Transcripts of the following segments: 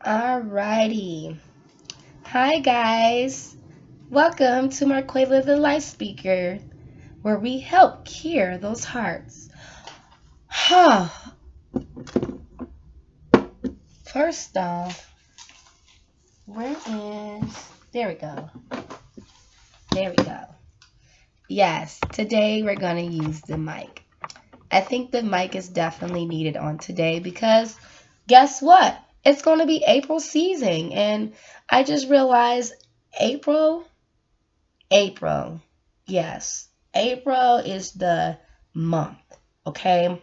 Alrighty. Hi guys. Welcome to Marquela the Life Speaker, where we help cure those hearts. First off, where is there we go. There we go. Yes, today we're gonna use the mic. I think the mic is definitely needed on today because guess what? It's gonna be April season and I just realized April April. Yes. April is the month. Okay.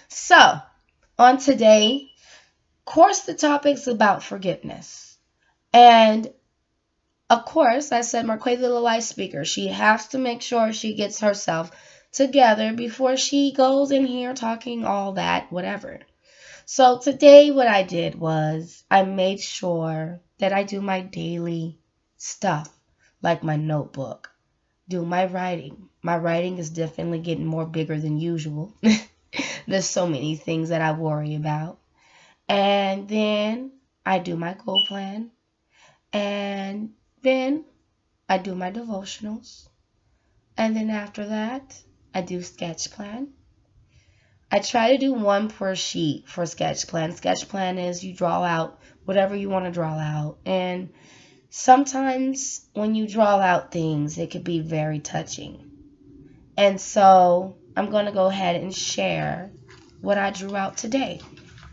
So, on today, of course, the topic's about forgiveness. And of course, I said Marquez the life speaker. She has to make sure she gets herself together before she goes in here talking all that, whatever. So today what I did was I made sure that I do my daily stuff, like my notebook, do my writing. My writing is definitely getting more bigger than usual. There's so many things that I worry about. And then I do my goal plan. And then I do my devotionals. And then after that, I do sketch plan. I try to do one per sheet for sketch plan. Sketch plan is you draw out whatever you want to draw out. And sometimes when you draw out things, it could be very touching. And so I'm going to go ahead and share what I drew out today.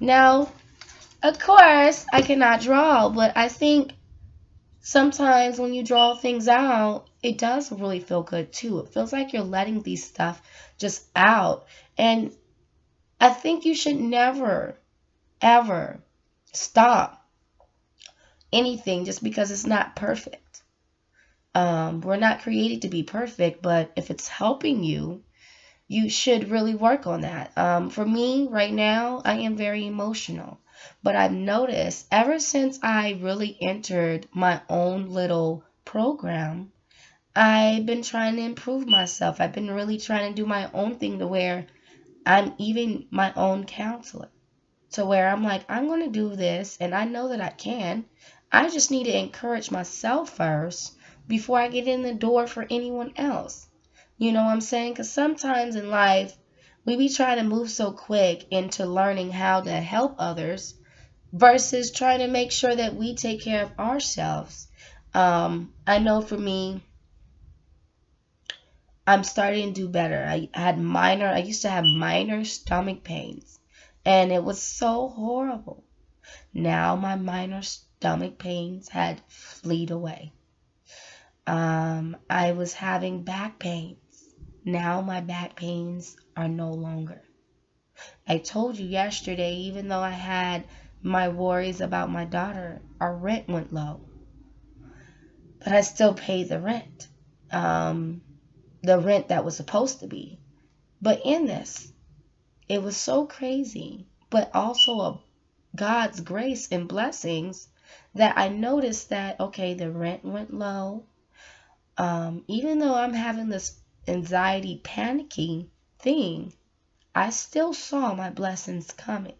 Now, of course, I cannot draw, but I think sometimes when you draw things out, it does really feel good too. It feels like you're letting these stuff just out. And I think you should never, ever stop anything just because it's not perfect. We're not created to be perfect, but if it's helping you, you should really work on that. For me, right now, I am very emotional. But I've noticed ever since I really entered my own little program, I've been trying to improve myself. I've been really trying to do my own thing to where I'm even my own counselor. To where I'm like, I'm going to do this, and I know that I can. I just need to encourage myself first before I get in the door for anyone else. You know what I'm saying? Because sometimes in life, we be trying to move so quick into learning how to help others versus trying to make sure that we take care of ourselves. I know for me, I'm starting to do better. I used to have minor stomach pains, and it was so horrible. Now my minor stomach pains had fleed away. I was having back pains. Now my back pains are no longer. I told you yesterday, even though I had my worries about my daughter, our rent went low. But I still paid the rent. The rent that was supposed to be. But in this, it was so crazy, but also a God's grace and blessings that I noticed that, okay, the rent went low. Even though I'm having this anxiety, panicky thing, I still saw my blessings coming.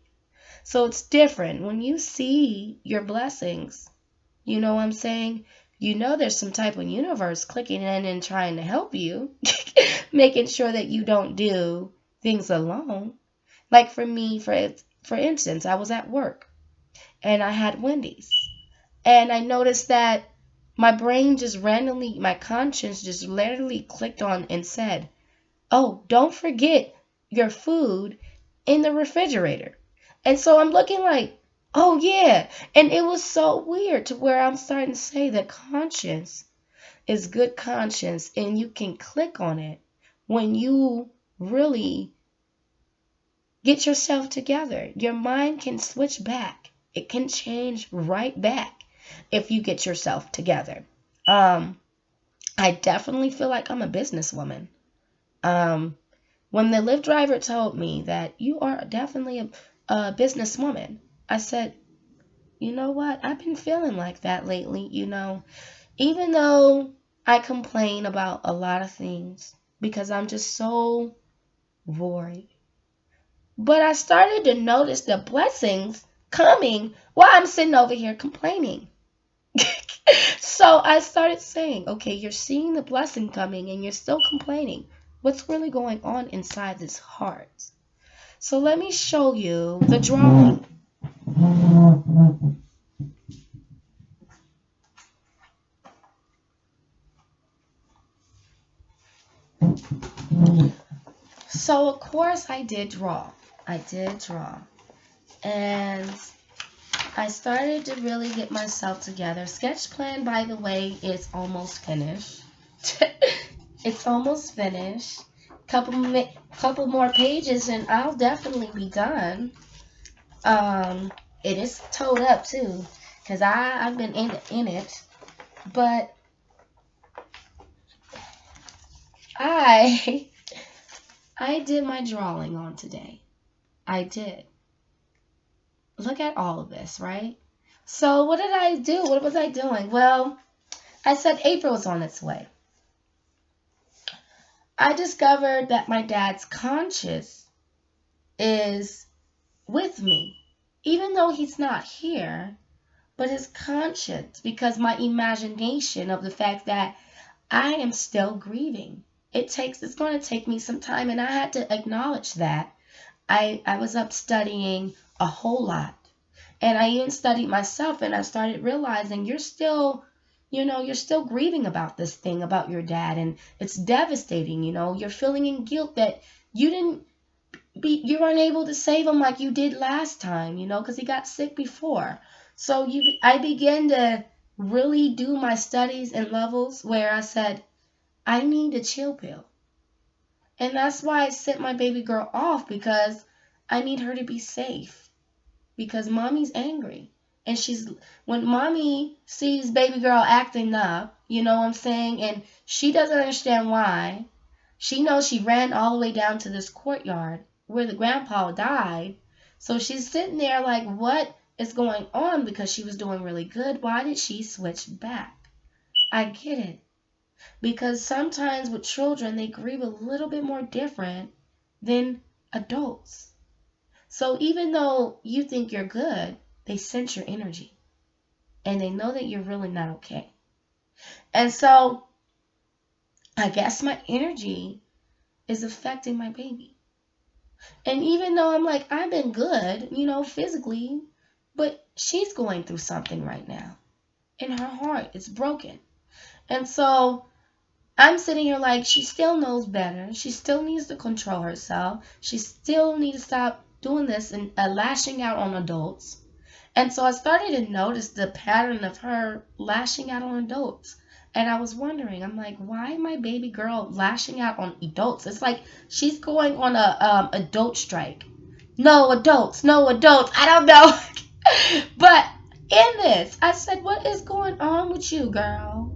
So it's different when you see your blessings. You know what I'm saying? You know there's some type of universe clicking in and trying to help you, making sure that you don't do things alone. Like for me, for instance, I was at work and I had Wendy's. And I noticed that my brain just randomly, my conscience just literally clicked on and said, oh, don't forget your food in the refrigerator. And so I'm looking like, oh yeah. And it was so weird to where I'm starting to say that conscience is good conscience and you can click on it when you really get yourself together. Your mind can switch back. It can change right back if you get yourself together. I definitely feel like I'm a businesswoman. When the Lyft driver told me that you are definitely a businesswoman, I said, you know what? I've been feeling like that lately, even though I complain about a lot of things because I'm just so worried. But I started to notice the blessings coming while I'm sitting over here complaining. So I started saying, okay, you're seeing the blessing coming and you're still complaining. What's really going on inside this heart? So let me show you the drawing. So of course I did draw. And I started to really get myself together. Sketch plan, by the way, is almost finished. It's almost finished. Couple more pages and I'll definitely be done. It is towed up too, because I've been in it. But I did my drawing on today. I did. Look at all of this, right? So what did I do? What was I doing? Well, I said April was on its way. I discovered that my dad's conscience is with me, even though he's not here, but his conscience, because my imagination of the fact that I am still grieving. It's going to take me some time, and I had to acknowledge that. I was up studying a whole lot, and I even studied myself, and I started realizing you're still grieving about this thing, about your dad, and it's devastating. You're feeling in guilt that you weren't able to save him like you did last time, because he got sick before. So I began to really do my studies and levels where I said, I need a chill pill. And that's why I sent my baby girl off, because I need her to be safe. Because mommy's angry. And when mommy sees baby girl acting up, you know what I'm saying? And she doesn't understand why. She knows she ran all the way down to this courtyard where the grandpa died. So she's sitting there like, what is going on? Because she was doing really good. Why did she switch back? I get it. Because sometimes with children, they grieve a little bit more different than adults. So even though you think you're good, they sense your energy. And they know that you're really not okay. And so I guess my energy is affecting my baby. And even though I'm like, I've been good, physically, but she's going through something right now. And her heart is broken. And so I'm sitting here like, she still knows better. She still needs to control herself. She still needs to stop doing this and lashing out on adults. And so I started to notice the pattern of her lashing out on adults. And I was wondering, I'm like, why my baby girl lashing out on adults? It's like she's going on a adult strike. No adults, no adults. I don't know. But in this, I said, what is going on with you, girl?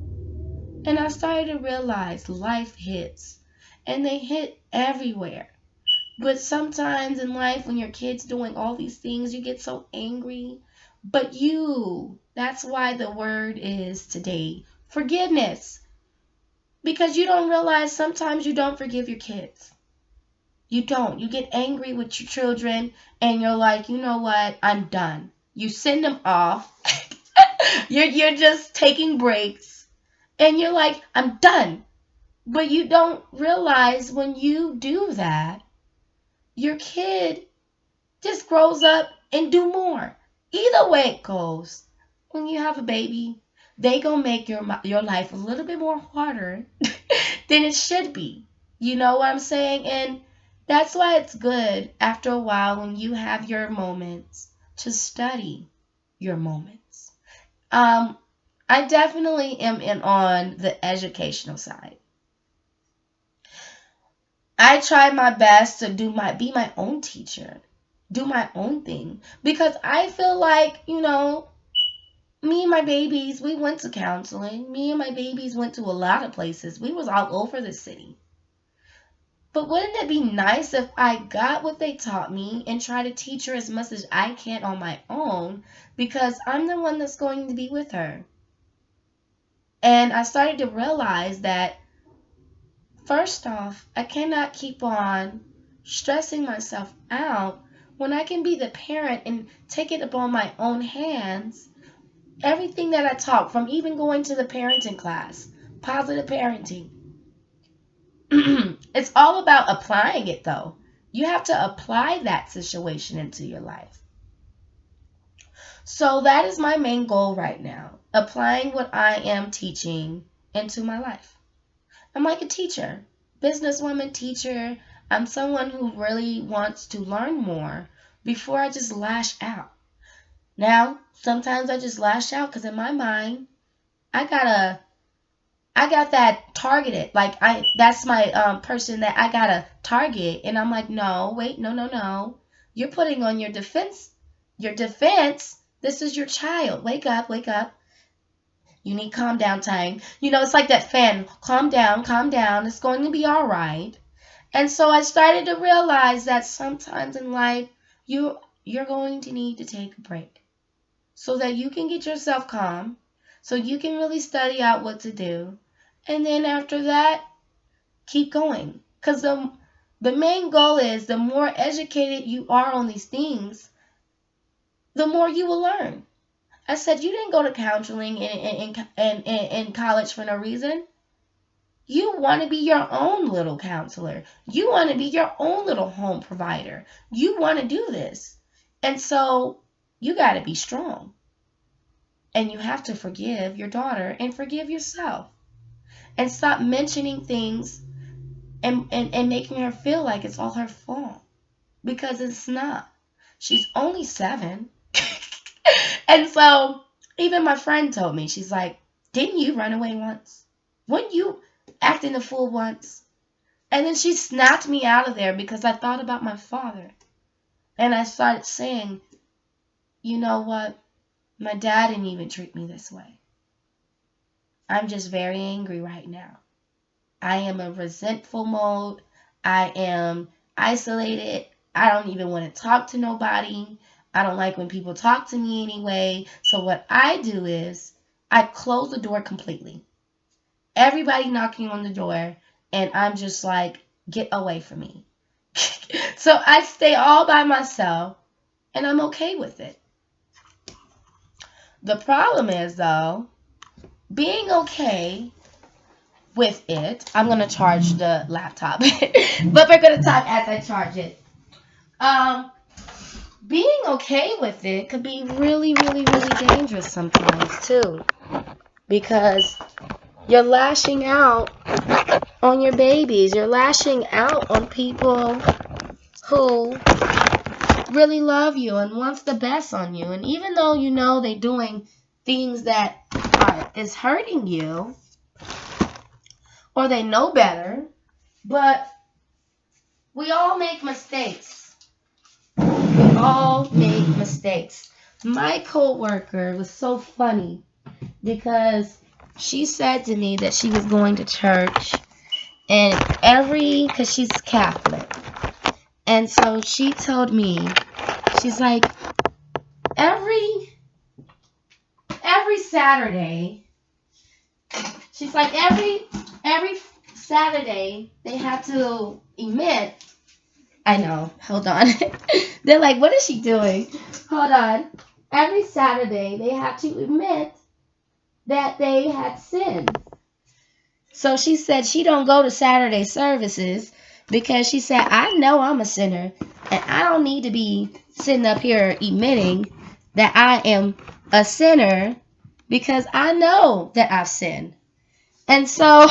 And I started to realize life hits, and they hit everywhere. But sometimes in life, when your kid's doing all these things, you get so angry. But that's why the word is today, forgiveness. Because you don't realize sometimes you don't forgive your kids. You don't. You get angry with your children, and you're like, you know what, I'm done. You send them off. You're just taking breaks. And you're like, I'm done. But you don't realize when you do that, your kid just grows up and do more. Either way it goes, when you have a baby, they gonna make your life a little bit more harder than it should be. You know what I'm saying? And that's why it's good after a while when you have your moments to study your moments. I definitely am on the educational side. I try my best to be my own teacher, do my own thing, because I feel like, me and my babies, we went to counseling. Me and my babies went to a lot of places. We was all over the city. But wouldn't it be nice if I got what they taught me and try to teach her as much as I can on my own, because I'm the one that's going to be with her. And I started to realize that, first off, I cannot keep on stressing myself out when I can be the parent and take it upon my own hands, everything that I taught, from even going to the parenting class, positive parenting, it's all about applying it though. You have to apply that situation into your life. So that is my main goal right now, applying what I am teaching into my life. I'm like a teacher, businesswoman, teacher. I'm someone who really wants to learn more before I just lash out. Now, sometimes I just lash out because in my mind, I got that targeted. Like that's my person that I gotta target, and I'm like, no, wait, no. You're putting on your defense. Your defense. This is your child. Wake up, wake up. You need calm down time. You know, it's like that fan. Calm down, calm down. It's going to be all right. And so I started to realize that sometimes in life, you're going to need to take a break so that you can get yourself calm, so you can really study out what to do. And then after that, keep going. Because the main goal is the more educated you are on these things, the more you will learn. I said you didn't go to counseling in college for no reason. You want to be your own little counselor. You want to be your own little home provider. You want to do this. And so you got to be strong. And you have to forgive your daughter and forgive yourself. And stop mentioning things and making her feel like it's all her fault. Because it's not. She's only 7. And so even my friend told me, she's like, didn't you run away once? Weren't you acting a fool once? And then she snapped me out of there because I thought about my father. And I started saying, you know what? My dad didn't even treat me this way. I'm just very angry right now. I am in resentful mode. I am isolated. I don't even want to talk to nobody. I don't like when people talk to me anyway. So what I do is I close the door completely. Everybody knocking on the door, and I'm just like, get away from me. So I stay all by myself, and I'm okay with it. The problem is, though, being okay with it. I'm going to charge the laptop, but we're going to talk as I charge it. Being okay with it could be really, really, really dangerous sometimes, too, because you're lashing out on your babies. You're lashing out on people who really love you and wants the best on you. And even though you know they're doing things that is hurting you, or they know better, but we all make mistakes. We all make mistakes. My coworker was so funny because she said to me that she was going to church, and because she's Catholic, and so she told me, she's like, every Saturday, she's like, every Saturday they have to emit. I know, hold on. They're like, what is she doing? Hold on. Every Saturday they have to admit that they had sinned. So she said she don't go to Saturday services because she said, I know I'm a sinner and I don't need to be sitting up here admitting that I am a sinner because I know that I've sinned. And so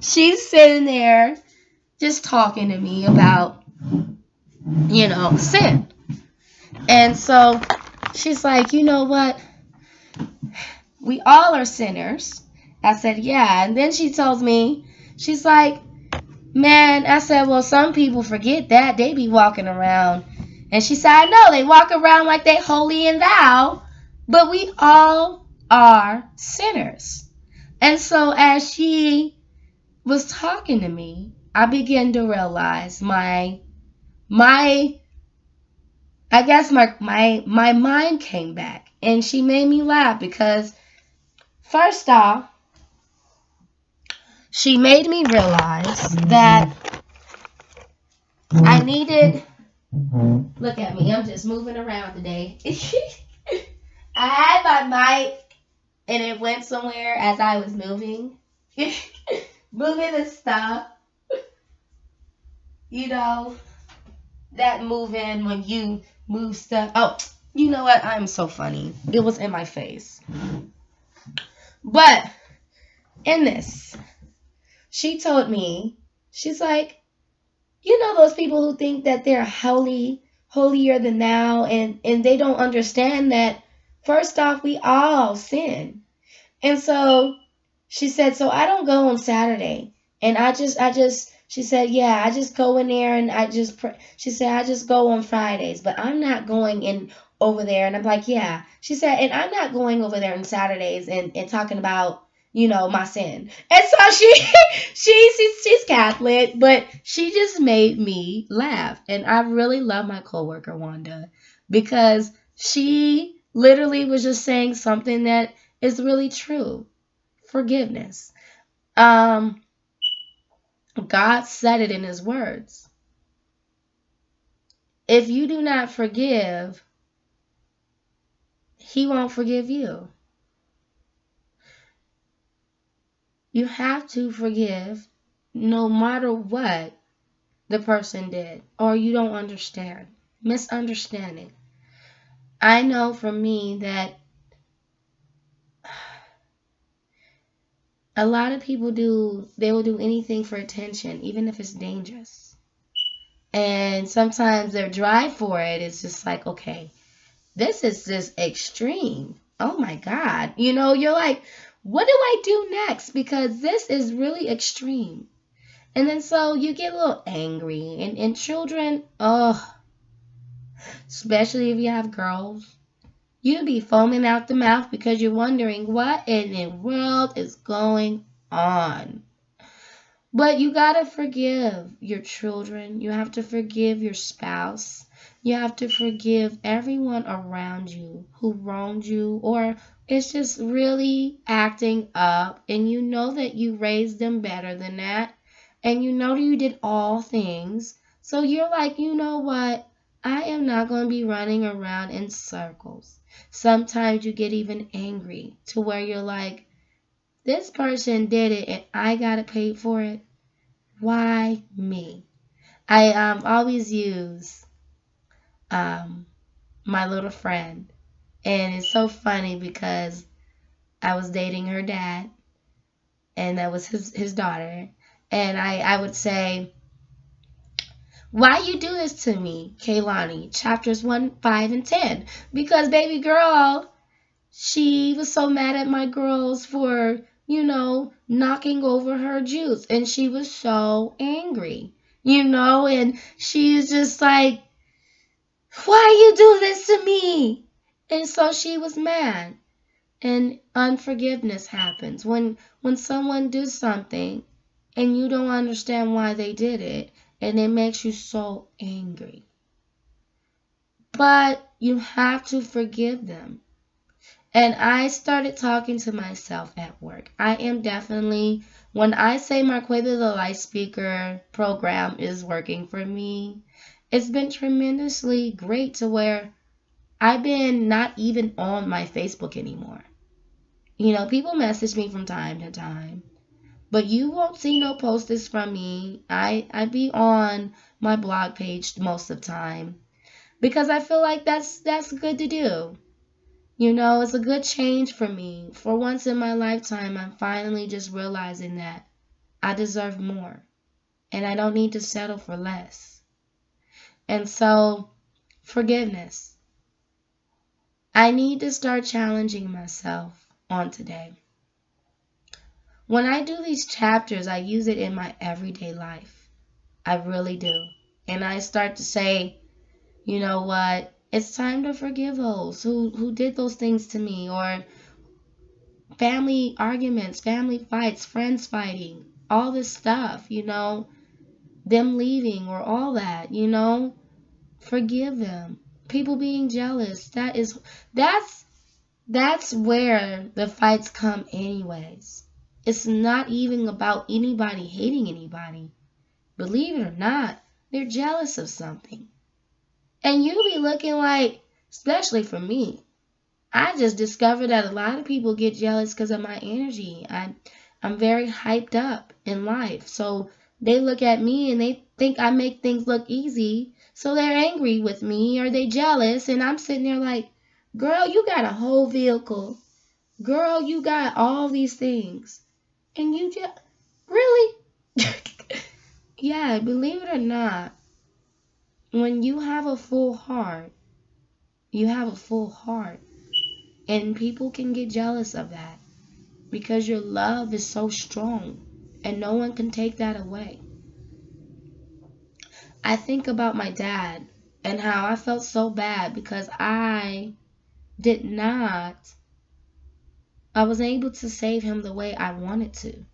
she's sitting there just talking to me about, sin. And so she's like, you know what? We all are sinners. I said, yeah. And then she tells me, she's like, man, I said, well, some people forget that. They be walking around. And she said, I know, they walk around like they holy and thou, but we all are sinners. And so as she was talking to me, I began to realize my mind came back, and she made me laugh because first off, she made me realize that I needed Look at me. I'm just moving around today. I had my mic and it went somewhere as I was moving. Moving the stuff. You know, that moving when you move stuff. Oh, you know what? I'm so funny. It was in my face. But in this, she told me, she's like, you know those people who think that they're holier than thou, and they don't understand that first off, we all sin. And so she said, so I don't go on Saturday. And she said, yeah, I just go in there and she said, I just go on Fridays, but I'm not going in over there. And I'm like, yeah. She said, and I'm not going over there on Saturdays and talking about, my sin. And so she's Catholic, but she just made me laugh. And I really love my coworker, Wanda, because she literally was just saying something that is really true. Forgiveness. God said it in his words. If you do not forgive, he won't forgive you. You have to forgive no matter what the person did or you don't understand. Misunderstanding. I know for me that a lot of people they will do anything for attention, even if it's dangerous. And sometimes their drive for it is just like, okay, this is just extreme. Oh my God. You're like, what do I do next? Because this is really extreme. And then so you get a little angry. And children, especially if you have girls, you'd be foaming out the mouth because you're wondering what in the world is going on. But you gotta forgive your children. You have to forgive your spouse. You have to forgive everyone around you who wronged you or is just really acting up. And you know that you raised them better than that. And you know that you did all things. So you're like, you know what? I am not going to be running around in circles. Sometimes you get even angry to where you're like, this person did it and I got to pay for it. Why me? I always use my little friend. And it's so funny because I was dating her dad. And that was his daughter. And I would say, why you do this to me, Kaylani? Chapters 1, 5, and 10. Because baby girl, she was so mad at my girls for, knocking over her juice. And she was so angry, and she's just like, why you do this to me? And so she was mad. And unforgiveness happens. When someone does something and you don't understand why they did it, and it makes you so angry. But you have to forgive them. And I started talking to myself at work. I am definitely, when I say Marquetta the Light Speaker program is working for me, it's been tremendously great to where I've been not even on my Facebook anymore. People message me from time to time. But you won't see no posters from me. I be on my blog page most of the time because I feel like that's good to do. It's a good change for me. For once in my lifetime, I'm finally just realizing that I deserve more and I don't need to settle for less. And so, forgiveness. I need to start challenging myself on today. When I do these chapters, I use it in my everyday life. I really do. And I start to say, you know what? It's time to forgive those who did those things to me, or family arguments, family fights, friends fighting, all this stuff, them leaving or all that, forgive them. People being jealous, that's where the fights come anyways. It's not even about anybody hating anybody. Believe it or not, they're jealous of something. And you be looking like, especially for me, I just discovered that a lot of people get jealous because of my energy. I'm very hyped up in life. So they look at me and they think I make things look easy. So they're angry with me or they jealous. And I'm sitting there like, girl, you got a whole vehicle. Girl, you got all these things. And you just, really? Yeah, believe it or not, when you have a full heart, you have a full heart. And people can get jealous of that because your love is so strong and no one can take that away. I think about my dad and how I felt so bad because I wasn't able to save him the way I wanted to,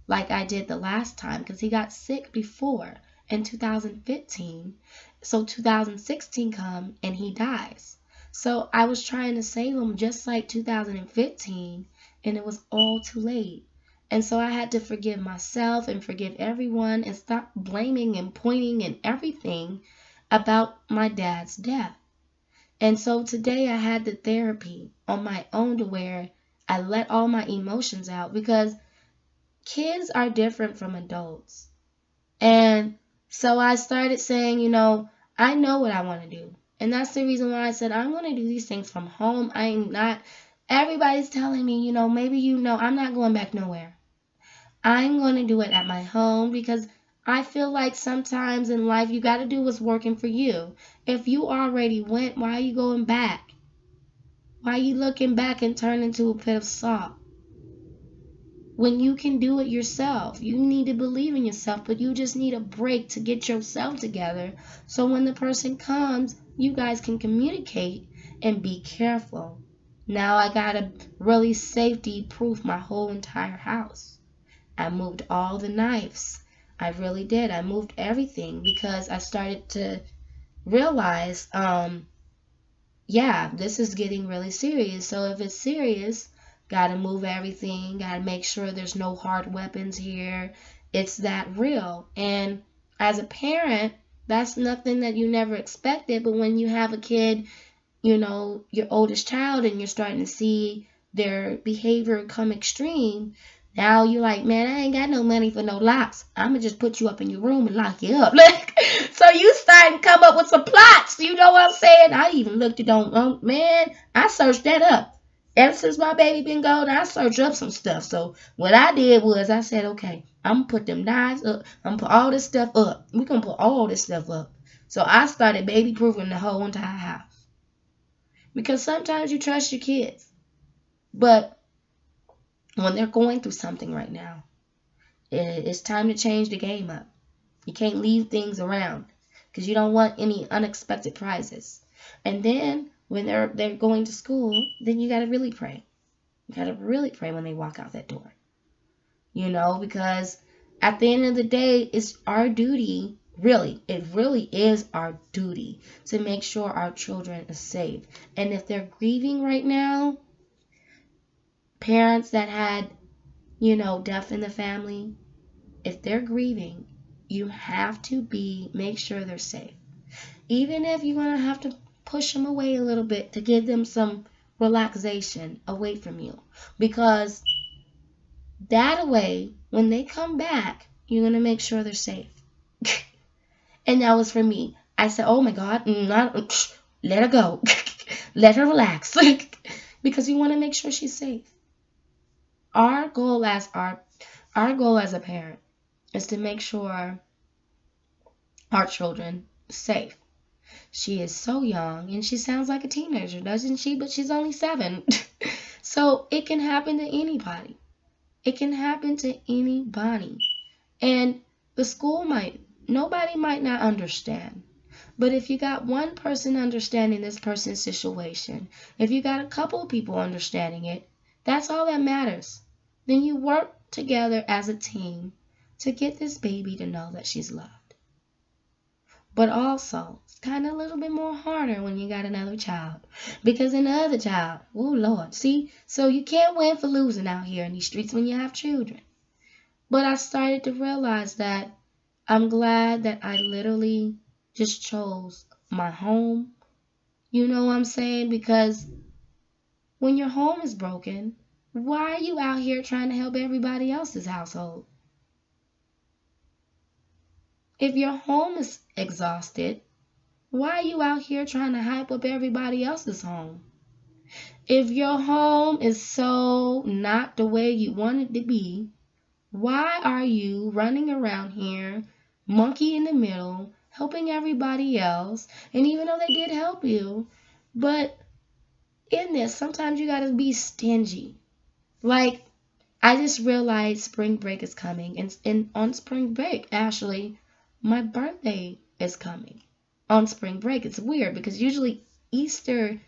like I did the last time, because he got sick before in 2015. So 2016 come and he dies. So I was trying to save him just like 2015, and it was all too late. And so I had to forgive myself and forgive everyone and stop blaming and pointing and everything about my dad's death. And so today I had the therapy on my own to where I let all my emotions out, because kids are different from adults. And so I started saying, I know what I want to do. And that's the reason why I said I'm going to do these things from home. I'm not, everybody's telling me, maybe I'm not going back nowhere. I'm going to do it at my home because I feel like sometimes in life you got to do what's working for you. If you already went, why are you going back? Why are you looking back and turn into a pit of salt? When you can do it yourself, you need to believe in yourself, but you just need a break to get yourself together. So when the person comes, you guys can communicate and be careful. Now I gotta really safety proof my whole entire house. I moved all the knives. I really did. I moved everything because I started to realize, yeah, this is getting really serious. So if it's serious, gotta move everything, gotta make sure there's no hard weapons here. It's that real. And as a parent, that's nothing that you never expected. But when you have a kid, your oldest child, and you're starting to see their behavior come extreme, now you're like, man, I ain't got no money for no locks. I'm going to just put you up in your room and lock you up. So you starting to come up with some plots. You know what I'm saying? I even looked it on, man, I searched that up. Ever since my baby been gone, I searched up some stuff. So what I did was I said, okay, I'm going to put them knives up. I'm going to put all this stuff up. We're going to put all this stuff up. So I started baby-proofing the whole entire house. Because sometimes you trust your kids. But when they're going through something right now, it's time to change the game up. You can't leave things around because you don't want any unexpected prizes. And then when they're going to school, then you got to really pray. You got to really pray when they walk out that door. Because at the end of the day, it's our duty, really, it really is our duty to make sure our children are safe. And if they're grieving right now, parents that had, death in the family, if they're grieving, you have to make sure they're safe. Even if you're going to have to push them away a little bit to give them some relaxation away from you. Because that way, when they come back, you're going to make sure they're safe. And that was for me. I said, oh my God, let her go. Let her relax. Because you want to make sure she's safe. Our goal as a parent is to make sure our children are safe. She is so young and she sounds like a teenager, doesn't she? But she's only 7. So it can happen to anybody. It can happen to anybody. And the school nobody might not understand. But if you got one person understanding this person's situation, if you got a couple of people understanding it, that's all that matters. Then you work together as a team to get this baby to know that she's loved. But also, it's kind of a little bit more harder when you got another child. Because another child, oh Lord, see? So you can't win for losing out here in these streets when you have children. But I started to realize that I'm glad that I literally just chose my home. You know what I'm saying? Because when your home is broken, why are you out here trying to help everybody else's household? If your home is exhausted, why are you out here trying to hype up everybody else's home? If your home is so not the way you want it to be, why are you running around here, monkey in the middle, helping everybody else? And even though they did help you, but in this, sometimes you gotta be stingy. Like, I just realized spring break is coming. And on spring break, actually, my birthday is coming. On spring break, it's weird because usually Easter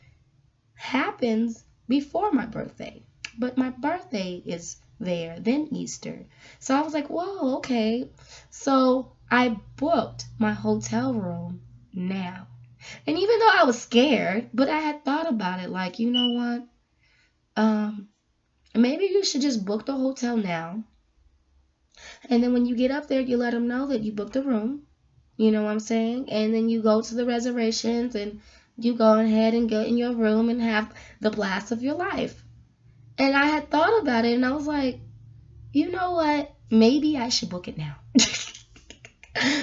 happens before my birthday. But my birthday is there, then Easter. So I was like, whoa, okay. So I booked my hotel room now. And even though I was scared, but I had thought about it, like, you know what? Maybe you should just book the hotel now. And then when you get up there, you let them know that you booked a room. You know what I'm saying? And then you go to the reservations and you go ahead and get in your room and have the blast of your life. And I had thought about it and I was like, you know what? Maybe I should book it now.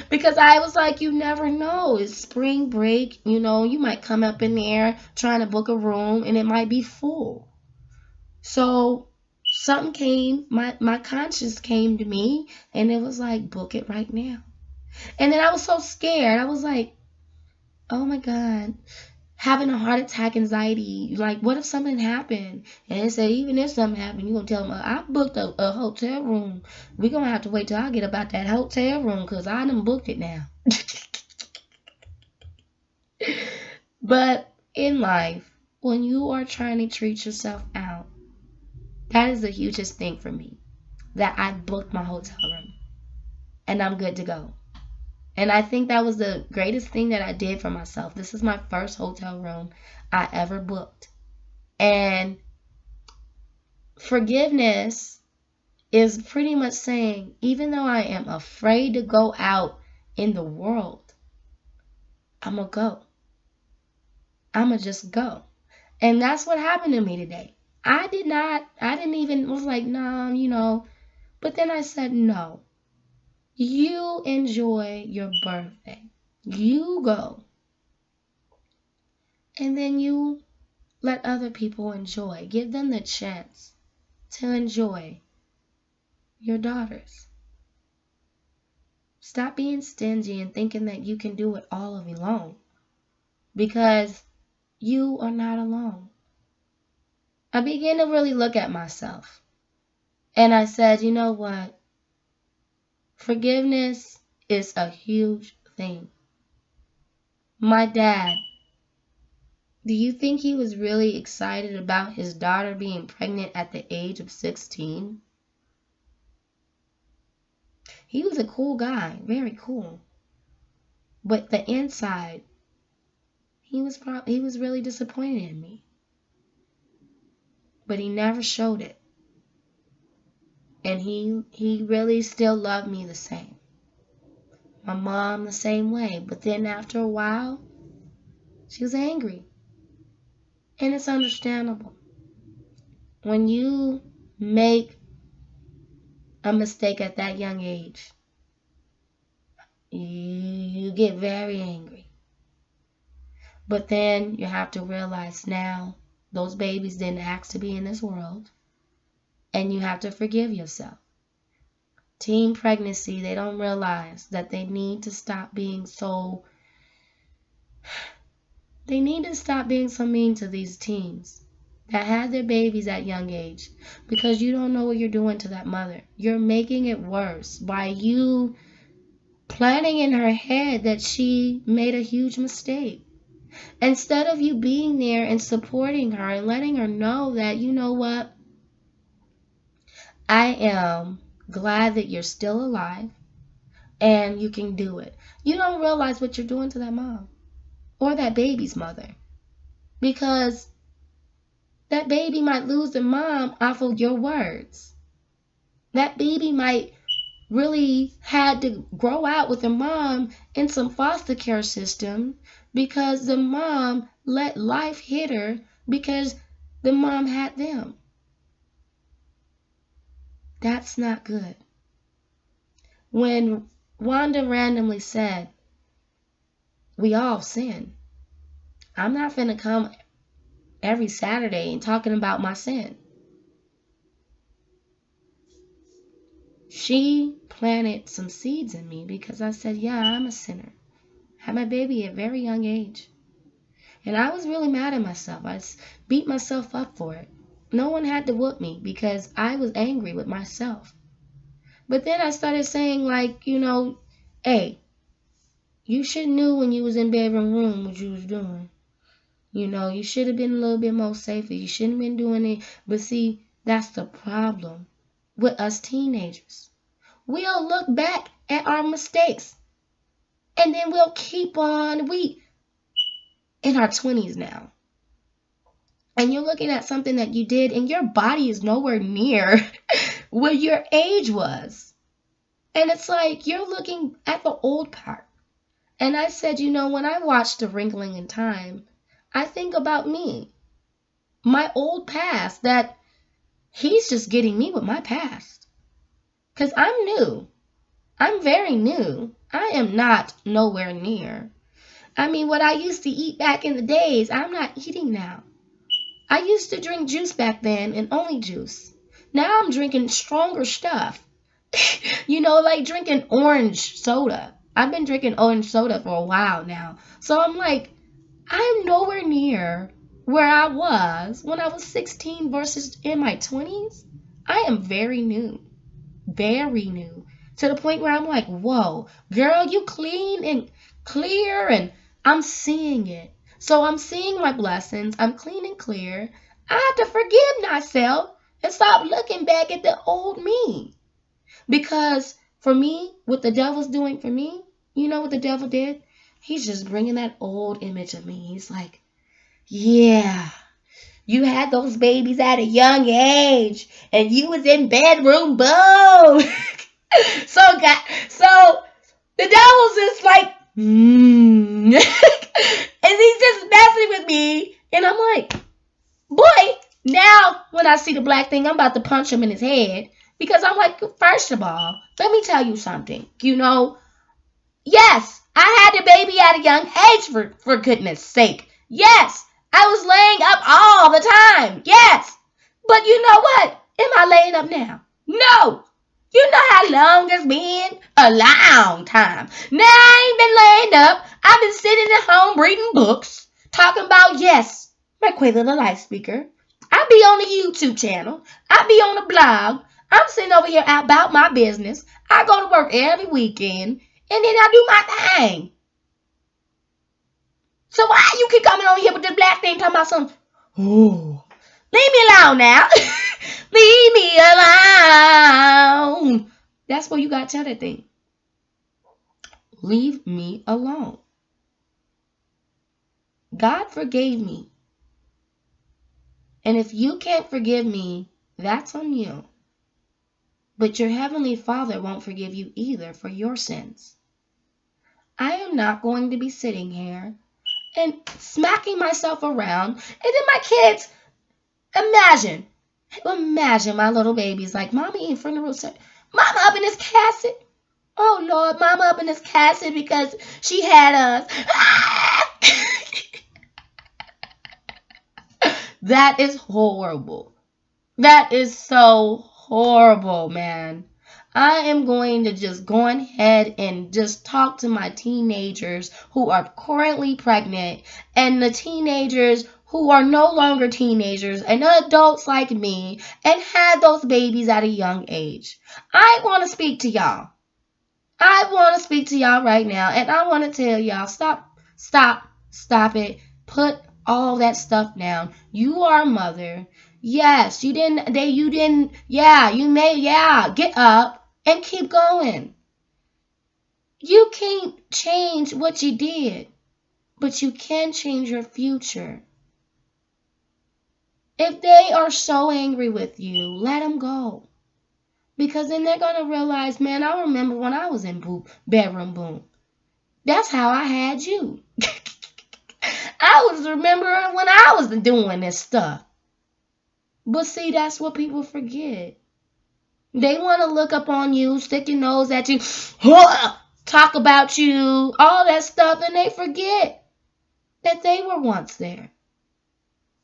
Because I was like, you never know. It's spring break. You know, you might come up in there trying to book a room and it might be full. So something came, my conscience came to me and it was like, book it right now. And then I was so scared. I was like, oh my God, having a heart attack, anxiety. Like, what if something happened? And it said, even if something happened, you're going to tell them, I booked a hotel room. We're going to have to wait till I get about that hotel room because I done booked it now. But in life, when you are trying to treat yourself out, that is the hugest thing for me, that I booked my hotel room and I'm good to go. And I think that was the greatest thing that I did for myself. This is my first hotel room I ever booked. And forgiveness is pretty much saying, even though I am afraid to go out in the world, I'm going to go. I'm going to just go. And that's what happened to me today. I didn't even, was like, nah, you know. But then I said, no. You enjoy your birthday. You go. And then you let other people enjoy. Give them the chance to enjoy your daughters. Stop being stingy and thinking that you can do it all alone. Because you are not alone. I began to really look at myself. And I said, you know what? Forgiveness is a huge thing. My dad, do you think he was really excited about his daughter being pregnant at the age of 16? He was a cool guy, very cool. But the inside, he was really disappointed in me. But he never showed it. And he really still loved me the same. My mom the same way. But then after a while, she was angry. And it's understandable. When you make a mistake at that young age, you get very angry. But then you have to realize now, those babies didn't ask to be in this world. And you have to forgive yourself. Teen pregnancy, they don't realize that they need to stop being so... They need to stop being so mean to these teens that had their babies at young age, because you don't know what you're doing to that mother. You're making it worse by you planting in her head that she made a huge mistake. Instead of you being there and supporting her and letting her know that, you know what, I am glad that you're still alive and you can do it. You don't realize what you're doing to that mom or that baby's mother, because that baby might lose their mom off of your words. That baby might really had to grow out with her mom in some foster care system because the mom let life hit her because the mom had them. That's not good. When Wanda randomly said, we all sin, I'm not finna come every Saturday and talking about my sin. She planted some seeds in me because I said, yeah, I'm a sinner. I had my baby at a very young age. And I was really mad at myself. I beat myself up for it. No one had to whoop me because I was angry with myself. But then I started saying, like, hey, you should have knew when you was in bedroom room what you was doing. You should have been a little bit more safer. You shouldn't have been doing it. But see, that's the problem with us teenagers. We'll look back at our mistakes and then we'll keep on. We in our 20s now. And you're looking at something that you did and your body is nowhere near where your age was. And it's like you're looking at the old part. And I said, when I watch The Wrinkling in Time, I think about me, my old past, that he's just getting me with my past. Because I'm new. I'm very new. I am not nowhere near. I mean, what I used to eat back in the days, I'm not eating now. I used to drink juice back then and only juice. Now I'm drinking stronger stuff. Like drinking orange soda. I've been drinking orange soda for a while now. So I'm like, I'm nowhere near where I was when I was 16 versus in my 20s. I am very new. Very new. To the point where I'm like, whoa, girl, you clean and clear, and I'm seeing it. So I'm seeing my blessings. I'm clean and clear. I have to forgive myself and stop looking back at the old me. Because for me, what the devil's doing for me, you know what the devil did? He's just bringing that old image of me. He's like, yeah, you had those babies at a young age and you was in bedroom boom. So the devil's just like, and he's just messing with me. And I'm like, boy, now when I see the black thing, I'm about to punch him in his head. Because I'm like, first of all, let me tell you something. Yes, I had the baby at a young age, for goodness sake. Yes, I was laying up all the time. Yes. But you know what? Am I laying up now? No. You know how long it's been? A long time. Now I ain't been laying up. I've been sitting at home reading books, talking about, yes, Marquela the Life Speaker. I be on the YouTube channel. I be on the blog. I'm sitting over here about my business. I go to work every weekend, and then I do my thing. So why you keep coming on here with this black thing talking about something? Oh, leave me alone now. Leave me alone. That's what you got to tell that thing. Leave me alone. God forgave me. And if you can't forgive me, that's on you. But your Heavenly Father won't forgive you either for your sins. I am not going to be sitting here and smacking myself around. And then my kids, imagine my little babies like, Mommy in front of the room, Mama up in this casket. Oh, Lord, Mama up in this casket because she had us. That is horrible. That is so horrible, man. I am going to just go ahead and just talk to my teenagers who are currently pregnant and the teenagers who are no longer teenagers and adults like me and had those babies at a young age. I want to speak to y'all. I want to speak to y'all right now, and I want to tell y'all, stop it. Put all that stuff down. You are a mother. Yes, you didn't, get up and keep going. You can't change what you did, but you can change your future. If they are so angry with you, let them go. Because then they're going to realize, man, I remember when I was in bedroom boom. That's how I had you. I was remembering when I was doing this stuff. But see, that's what people forget. They want to look up on you, stick your nose at you, talk about you, all that stuff, and they forget that they were once there.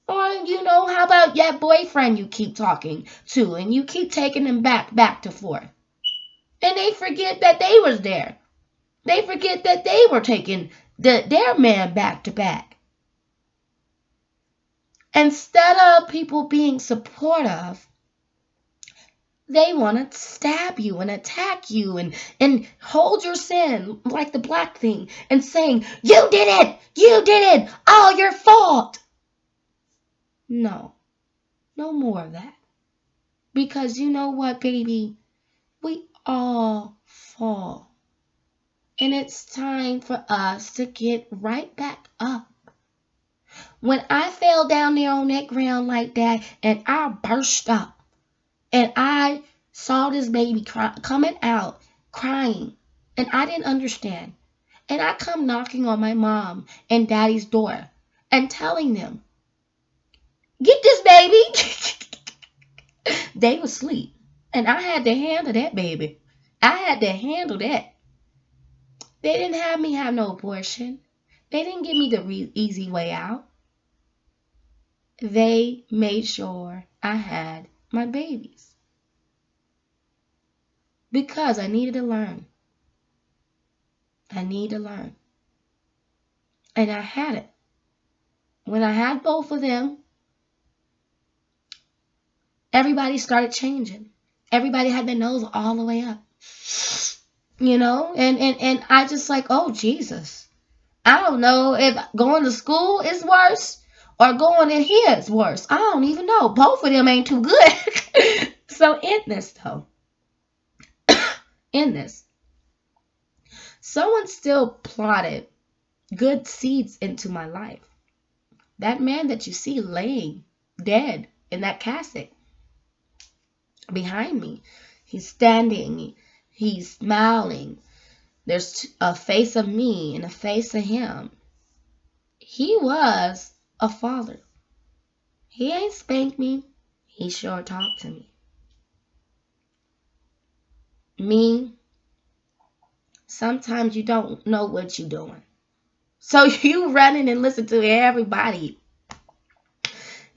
Or, how about that boyfriend you keep talking to and you keep taking them back to forth. And they forget that they was there. They forget that they were taking their man back to back. Instead of people being supportive, they want to stab you and attack you and hold your sin like the black thing and saying, you did it, all your fault. No more of that. Because you know what, baby? We all fall. And it's time for us to get right back up. When I fell down there on that ground like that and I burst up and I saw this baby coming out crying and I didn't understand. And I come knocking on my mom and daddy's door and telling them, get this baby. They were asleep. And I had to handle that baby. I had to handle that. They didn't have me have no abortion. They didn't give me the easy way out. They made sure I had my babies. Because I needed to learn. I need to learn. And I had it. When I had both of them, everybody started changing. Everybody had their nose all the way up. And I just like, oh, Jesus. I don't know if going to school is worse or going in here is worse. I don't even know. Both of them ain't too good. So in this, though, someone still plotted good seeds into my life. That man that you see laying dead in that casket behind me, he's standing, he's smiling. There's a face of me and a face of him. He was a father. He ain't spanked me. He sure talked to me. Me, sometimes you don't know what you're doing. So you running and listen to everybody.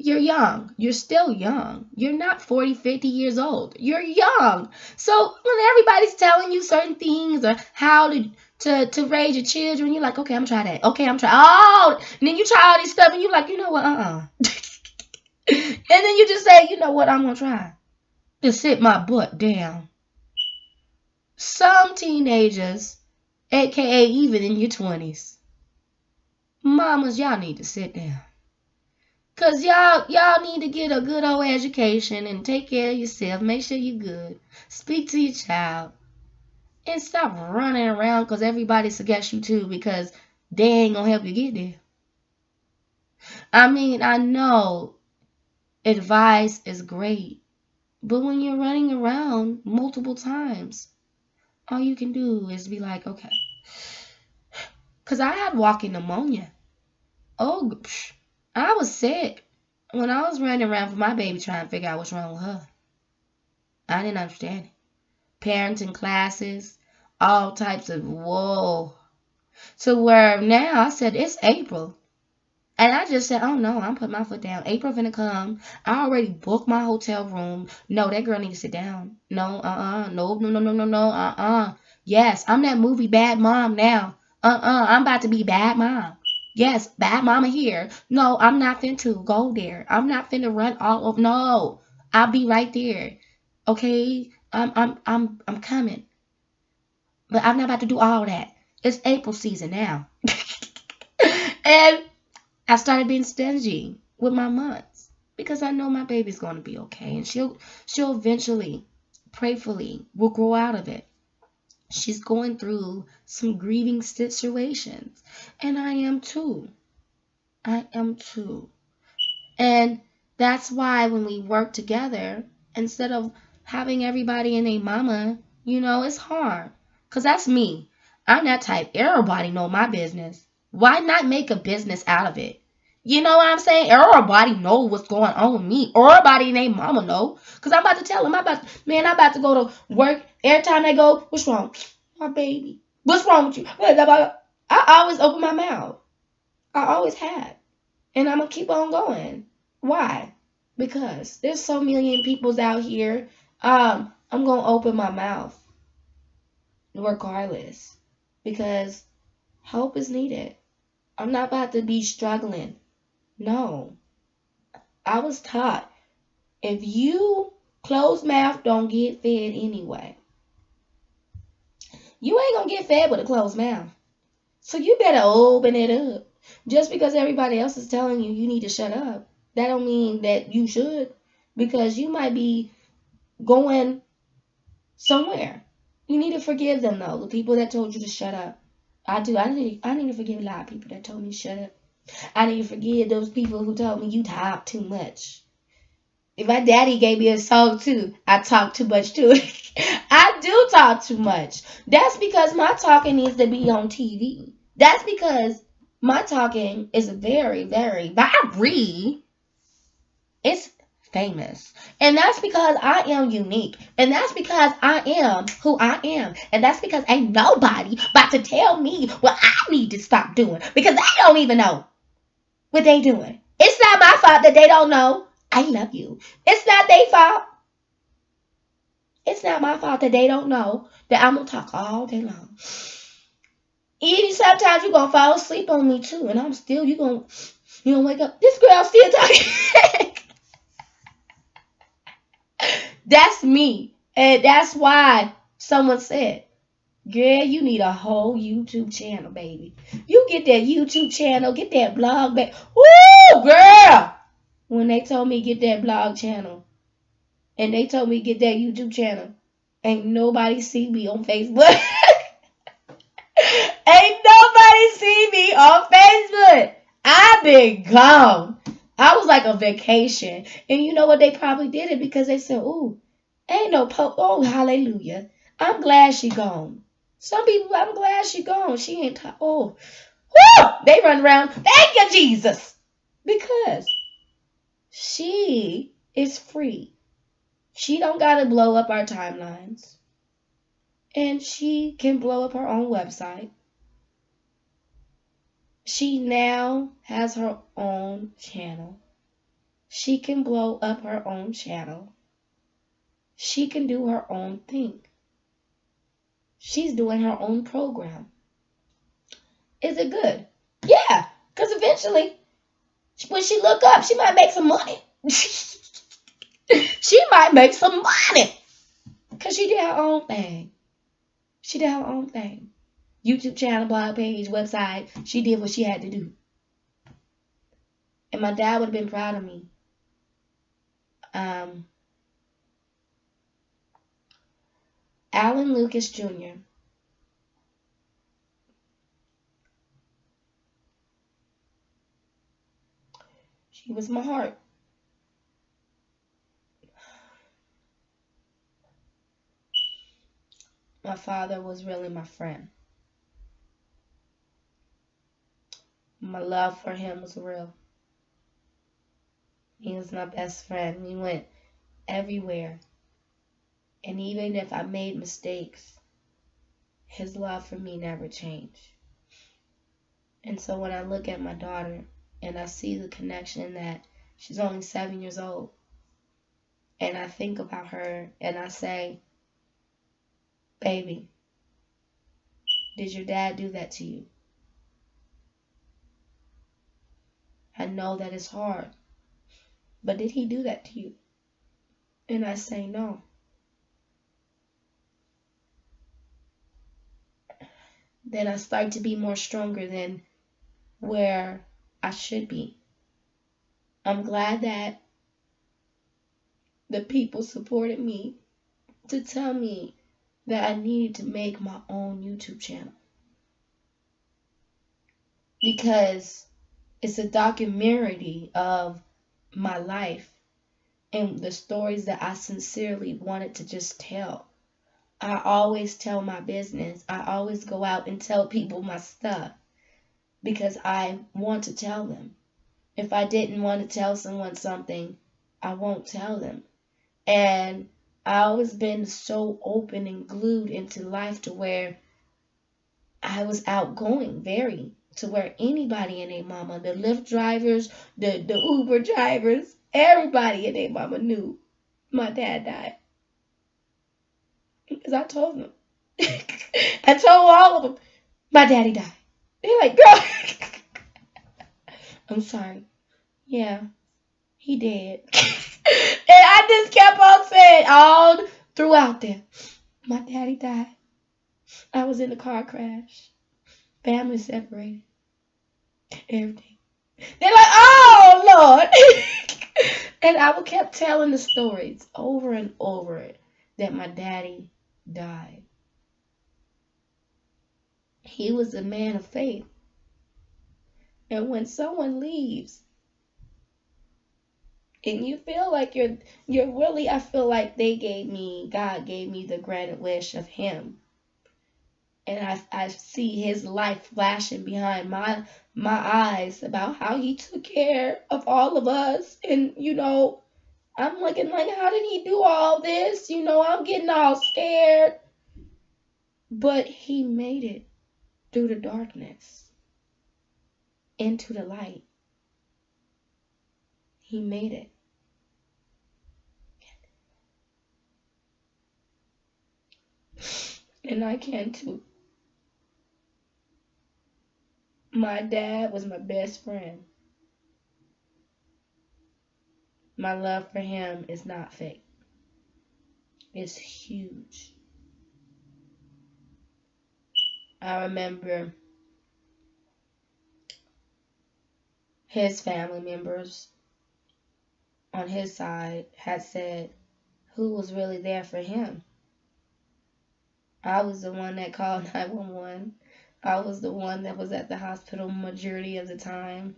You're young. You're still young. You're not 40, 50 years old. You're young. So when everybody's telling you certain things or how to raise your children, you're like, okay, I'm going to try that. Okay, I'm trying. Oh, and then you try all these stuff and you're like, you know what, And then you just say, you know what, I'm going to try. Just sit my butt down. Some teenagers, aka even in your 20s, mamas, y'all need to sit down. Because y'all need to get a good old education and take care of yourself. Make sure you're good. Speak to your child. And stop running around because everybody suggests you to because they ain't going to help you get there. I mean, I know advice is great. But when you're running around multiple times, all you can do is be like, okay. Because I had walking pneumonia. Oh, I was sick when I was running around for my baby trying to figure out what's wrong with her. I didn't understand it. Parenting classes, all types of whoa. To where now I said, it's April. And I just said, oh no, I'm putting my foot down. April finna come. I already booked my hotel room. No, that girl need to sit down. No, no. Yes, I'm that movie Bad Mom now. I'm about to be Bad Mom. Yes, bad mama here. No, I'm not finna go there. I'm not finna run all over. No, I'll be right there. Okay, I'm coming. But I'm not about to do all that. It's April season now. And I started being stingy with my months because I know my baby's gonna be okay, and she'll eventually, prayerfully, will grow out of it. She's going through some grieving situations. And I am too. And that's why when we work together, instead of having everybody and their mama, it's hard. Because that's me. I'm that type. Everybody know my business. Why not make a business out of it? You know what I'm saying? Everybody know what's going on with me. Everybody and their mama know. Because I'm about to tell them, I'm about to go to work. Every time they go, what's wrong? My baby. What's wrong with you? I always open my mouth. I always have. And I'm going to keep on going. Why? Because there's so million peoples out here. I'm going to open my mouth regardless. Because help is needed. I'm not about to be struggling. No. I was taught if you close mouth don't get fed anyway. You ain't going to get fed with a closed mouth. So you better open it up. Just because everybody else is telling you need to shut up, that don't mean that you should. Because you might be going somewhere. You need to forgive them, though. The people that told you to shut up. I do. I need to forgive a lot of people that told me to shut up. I need to forgive those people who told me you talk too much. If my daddy gave me a song too, I talk too much too. I do talk too much. That's because my talking needs to be on TV. That's because my talking is very, very it's famous. And that's because I am unique. And that's because I am who I am. And that's because ain't nobody about to tell me what I need to stop doing. Because they don't even know what they doing. It's not my fault that they don't know. I love you. It's not their fault. It's not my fault that they don't know that I'm going to talk all day long. Even sometimes you're going to fall asleep on me too. And I'm still, you're going to wake up. This girl still talking. That's me. And that's why someone said, girl, you need a whole YouTube channel, baby. You get that YouTube channel, get that blog back. Woo, girl. When they told me get that blog channel and they told me get that YouTube channel, ain't nobody see me on Facebook. Ain't nobody see me on Facebook. I've been gone. I was like a vacation. And you know what? They probably did it because they said, ooh, ain't no oh, hallelujah. I'm glad she gone. Some people, I'm glad she gone. She ain't, oh, whoo, they run around. Thank you, Jesus. Because she is free. She don't got to blow up our timelines. And she can blow up her own website. She now has her own channel. She can blow up her own channel. She can do her own thing. She's doing her own program. Is it good? Yeah, because eventually, when she look up, she might make some money. She might make some money. Because she did her own thing. She did her own thing. YouTube channel, blog page, website. She did what she had to do. And my dad would have been proud of me. Alan Lucas Jr. She was my heart. My father was really my friend. My love for him was real. He was my best friend. We went everywhere. And even if I made mistakes, his love for me never changed. And so when I look at my daughter and I see the connection that she's only 7 years old, and I think about her and I say, baby, did your dad do that to you? I know that it's hard, but did he do that to you? And I say no. Then I start to be more stronger than where I should be. I'm glad that the people supported me to tell me that I needed to make my own YouTube channel. Because it's a documentary of my life. and the stories that I sincerely wanted to just tell. I always tell my business. I always go out and tell people my stuff because I want to tell them. If I didn't want to tell someone something, I won't tell them. And I always been so open and glued into life to where I was outgoing, very, to where anybody and their mama, the Lyft drivers, the Uber drivers, everybody and their mama knew my dad died. Because I told them. I told all of them, my daddy died. They're like, girl, I'm sorry. Yeah, he did. And I just kept on saying all throughout there, my daddy died. I was in a car crash. Family separated. Everything. They're like, oh, Lord. And I kept telling the stories over and over that my daddy died. He was a man of faith. And when someone leaves, and you feel like you're really, I feel like God gave me the granted wish of him. And I see his life flashing behind my eyes about how he took care of all of us. And, I'm looking like, how did he do all this? I'm getting all scared. But he made it through the darkness into the light. He made it. And I can too. My dad was my best friend. My love for him is not fake. It's huge. I remember his family members on his side had said who was really there for him. I was the one that called 911. I was the one that was at the hospital majority of the time.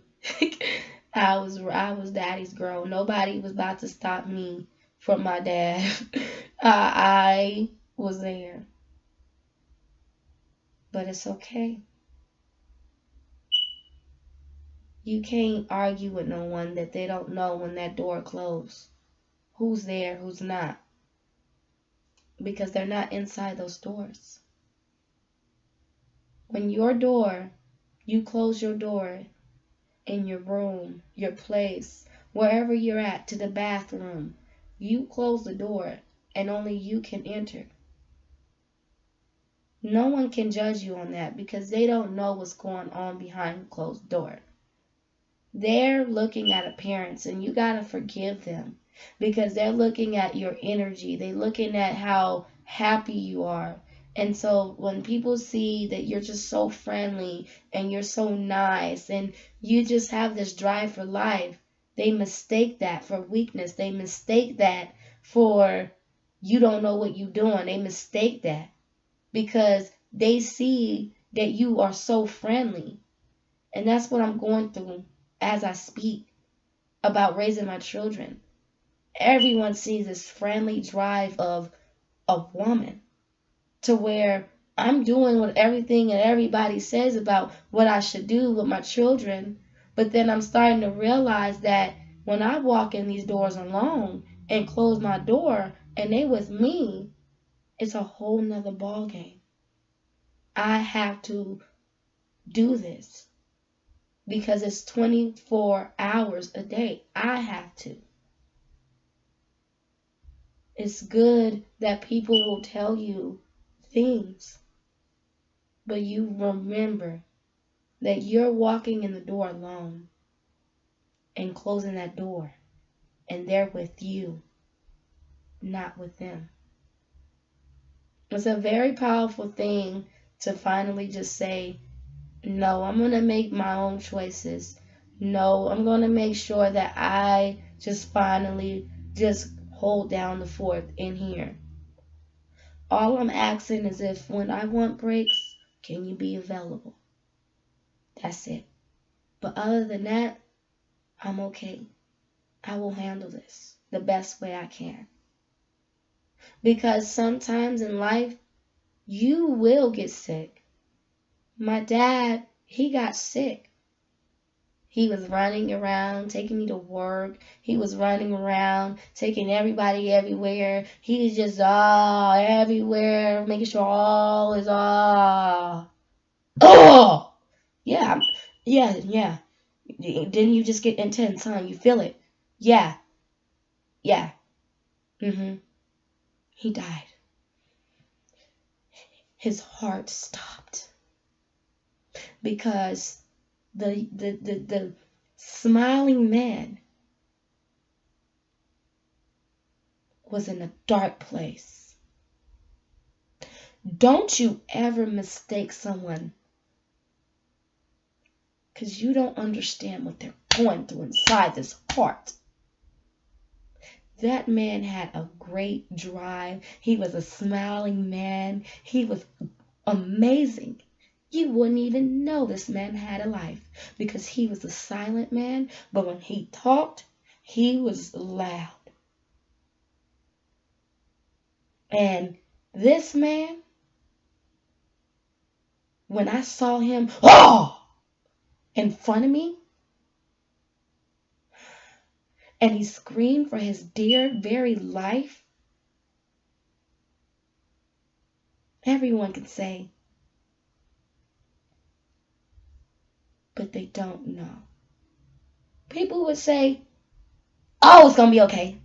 I was daddy's girl. Nobody was about to stop me from my dad. I was there. But it's okay. You can't argue with no one that they don't know when that door closed. Who's there, who's not. Because they're not inside those doors. When you close your door in your room, your place, wherever you're at, to the bathroom, you close the door and only you can enter. No one can judge you on that because they don't know what's going on behind a closed door. They're looking at appearance, and you gotta forgive them because they're looking at your energy. They're looking at how happy you are. And so when people see that you're just so friendly and you're so nice and you just have this drive for life, they mistake that for weakness. They mistake that for you don't know what you're doing. They mistake that because they see that you are so friendly. And that's what I'm going through as I speak about raising my children. Everyone sees this friendly drive of a woman to where I'm doing what everything and everybody says about what I should do with my children. But then I'm starting to realize that when I walk in these doors alone and close my door and they with me, it's a whole nother ball game. I have to do this because it's 24 hours a day. I have to. It's good that people will tell you things, but you remember that you're walking in the door alone and closing that door, and they're with you, not with them. It's a very powerful thing to finally just say, no, I'm going to make my own choices. No, I'm going to make sure that I just finally just hold down the fort in here. All I'm asking is if when I want breaks, can you be available? That's it. But other than that, I'm okay. I will handle this. the best way I can. Because sometimes in life, you will get sick. My dad, he got sick. He was running around, taking me to work. He was running around, taking everybody everywhere. He was just everywhere, making sure all is Oh! Yeah, yeah. Didn't you just get intense, huh? You feel it? Yeah. He died. His heart stopped because the smiling man was in a dark place. Don't you ever mistake someone, because you don't understand what they're going through inside this heart. That man had a great drive. He was a smiling man. He was amazing. You wouldn't even know this man had a life because he was a silent man, but when he talked, he was loud. And this man, when I saw him in front of me, and he screamed for his dear very life, everyone could say, but they don't know. People would say, oh, it's going to be okay.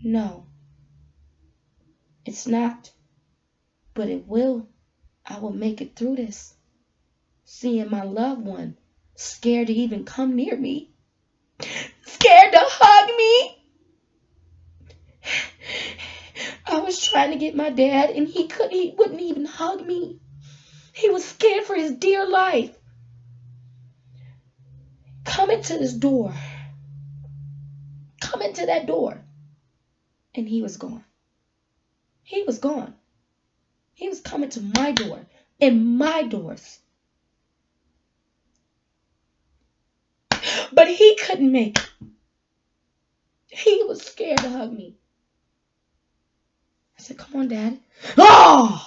No, it's not, but it will. I will make it through this. Seeing my loved one scared to even come near me, scared to hug me. I was trying to get my dad and he wouldn't even hug me. He was scared for his dear life. Coming to this door, come into that door, and he was gone. He was gone. He was coming to my door and my doors. But he couldn't make it. He was scared to hug me. I said, come on, Dad. Oh!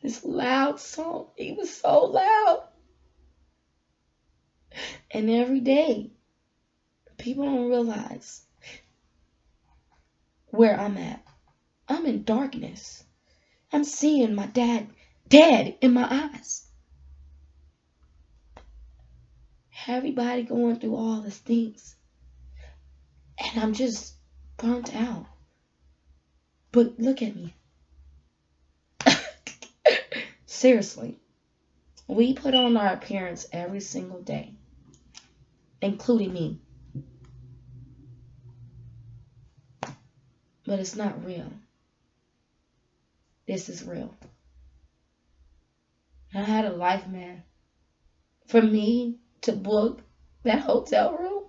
This loud song. He was so loud. And every day, people don't realize where I'm at. I'm in darkness. I'm seeing my dad dead in my eyes. Everybody going through all these things. And I'm just burnt out. But look at me. Seriously. We put on our appearance every single day. Including me. But it's not real. This is real. I had a life, man. For me to book that hotel room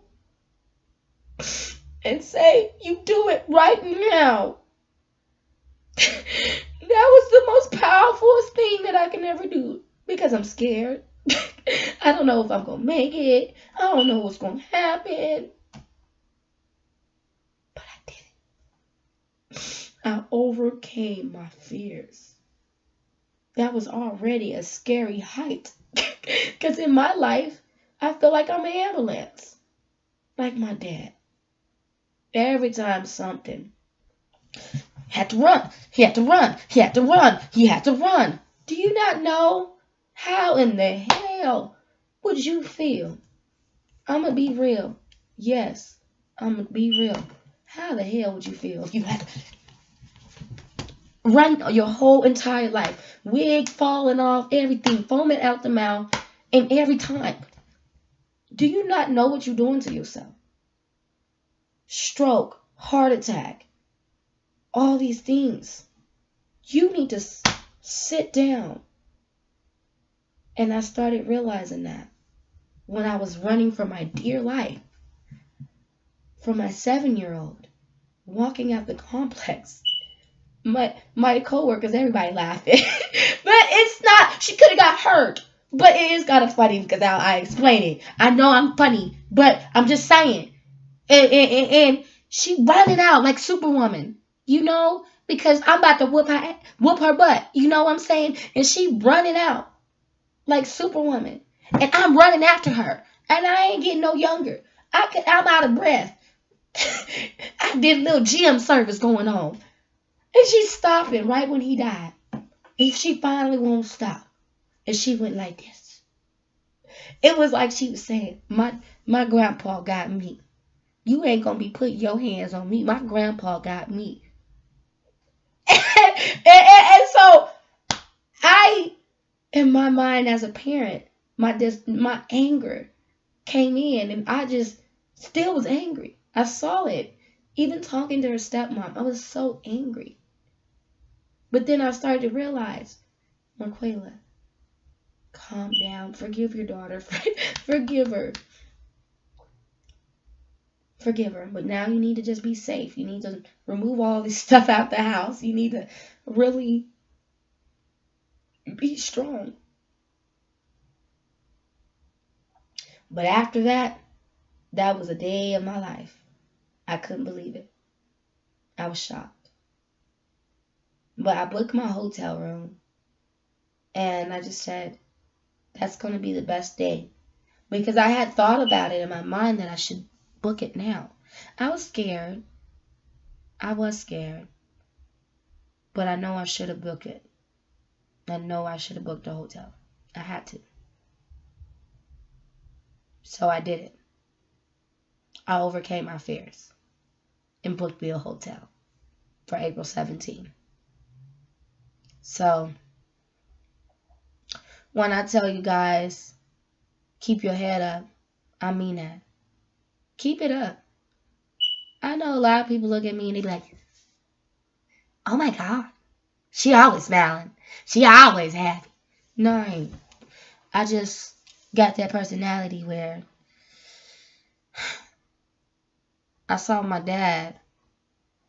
and say, you do it right now. That was the most powerful thing that I can ever do. Because I'm scared. I don't know if I'm going to make it. I don't know what's going to happen. But I did it. I overcame my fears. That was already a scary height. Because in my life, I feel like I'm an ambulance. Like my dad. Every time something had to run. He had to run. He had to run. He had to run. Do you not know how in the hell would you feel? I'm going to be real. Yes, I'm going to be real. How the hell would you feel if you had to run your whole entire life? Wig falling off, everything, foaming out the mouth, and every time. Do you not know what you're doing to yourself? Stroke, heart attack, all these things. You need to sit down. And I started realizing that when I was running for my dear life, for my 7-year-old, walking out the complex. My coworkers, everybody laughing. But it's not, she could have got hurt. But it is kind of funny because I explain it. I know I'm funny, but I'm just saying. And she running out like Superwoman, because I'm about to whoop her butt. You know what I'm saying? And she running out like Superwoman, and I'm running after her, and I ain't getting no younger. I'm out of breath. I did a little gym service going on, and she's stopping right when he died, and she finally won't stop, and she went like this. It was like she was saying, "My grandpa got me. You ain't gonna be putting your hands on me. My grandpa got me." And so in my mind as a parent, my anger came in, and I just still was angry. I saw it. Even talking to her stepmom, I was so angry. But then I started to realize, Marquela, calm down. Forgive your daughter. Forgive her. Forgive her. But now you need to just be safe. You need to remove all this stuff out the house. You need to really be strong. But after that was a day of my life. I couldn't believe it. I was shocked. But I booked my hotel room, and I just said, that's going to be the best day. Because I had thought about it in my mind that I should book it now. I was scared. But I know I should have booked it. I know I should have booked a hotel. I had to. So I did it. I overcame my fears and booked me a hotel for April 17th. So when I tell you guys, keep your head up, I mean that. Keep it up. I know a lot of people look at me and they be like, oh my God, she always smiling. She always happy. No, I just got that personality where I saw my dad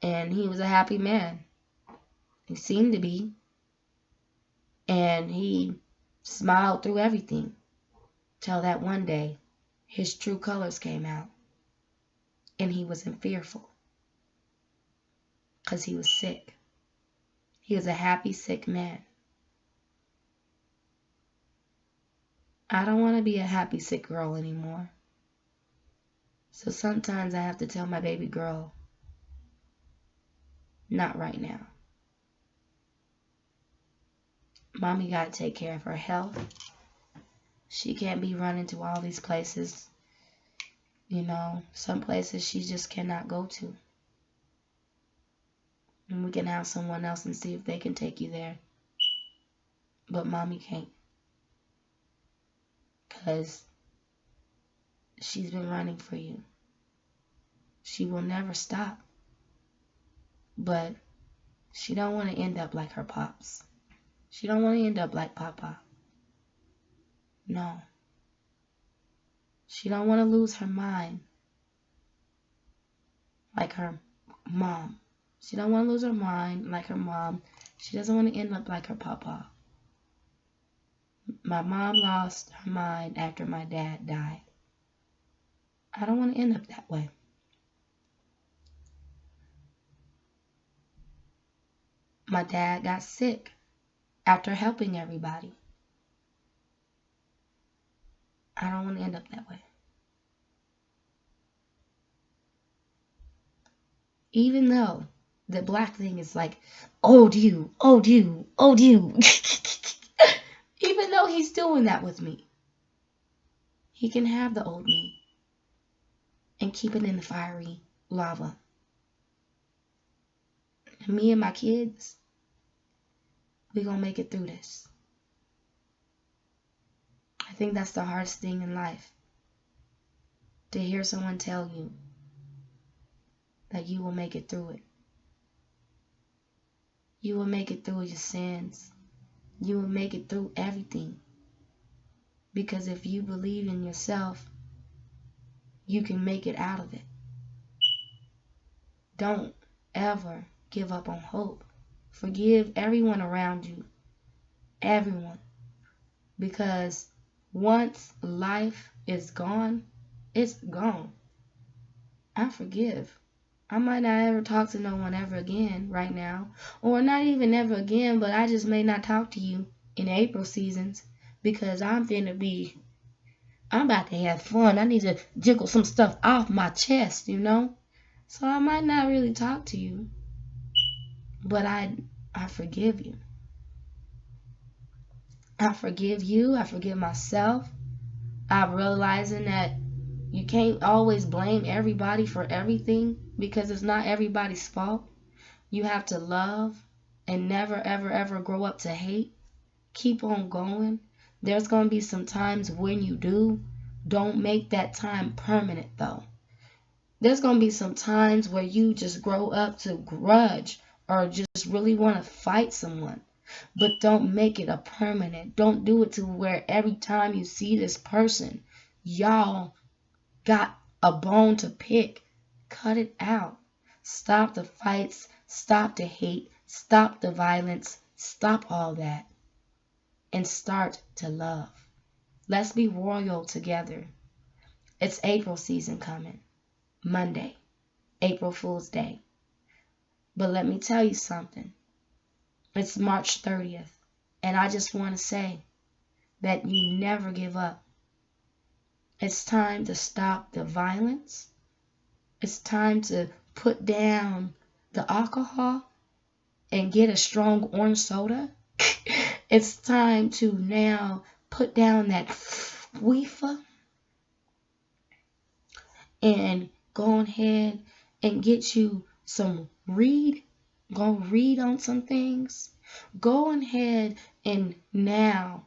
and he was a happy man. He seemed to be. And he smiled through everything till that one day his true colors came out and he wasn't fearful because he was sick. He was a happy, sick man. I don't want to be a happy, sick girl anymore. So sometimes I have to tell my baby girl, not right now. Mommy got to take care of her health. She can't be running to all these places. Some places she just cannot go to. And we can have someone else and see if they can take you there. But Mommy can't. Because she's been running for you. She will never stop. But she don't want to end up like her pops. She don't want to end up like Papa. No. She don't want to lose her mind like her mom. She don't want to lose her mind like her mom. She doesn't want to end up like her Papa. My mom lost her mind after my dad died. I don't want to end up that way. My dad got sick after helping everybody. I don't want to end up that way. Even though the black thing is like, owed you. Even though he's doing that with me. He can have the old me and keep it in the fiery lava. And me and my kids, we're going to make it through this. I think that's the hardest thing in life. To hear someone tell you that you will make it through it. You will make it through your sins. You will make it through everything. Because if you believe in yourself, you can make it out of it. Don't ever give up on hope. Forgive everyone around you. Everyone. Because once life is gone, it's gone. I forgive. I might not ever talk to no one ever again right now. Or not even ever again, but I just may not talk to you in April seasons because I'm about to have fun. I need to jiggle some stuff off my chest, you know? So I might not really talk to you. But I forgive you. I forgive you. I forgive myself. I'm realizing that you can't always blame everybody for everything because it's not everybody's fault. You have to love and never, ever, ever grow up to hate. Keep on going. There's going to be some times when you do. Don't make that time permanent, though. There's going to be some times where you just grow up to grudge or just really want to fight someone. But don't make it a permanent. Don't do it to where every time you see this person, y'all got a bone to pick. Cut it out. Stop the fights. Stop the hate. Stop the violence. Stop all that. And start to love. Let's be royal together. It's April season coming. Monday. April Fool's Day. But let me tell you something. It's March 30th. And I just want to say that you never give up. It's time to stop the violence. It's time to put down the alcohol and get a strong orange soda. It's time to now put down that weefer and go ahead and get you some read. Go read on some things. Go ahead and now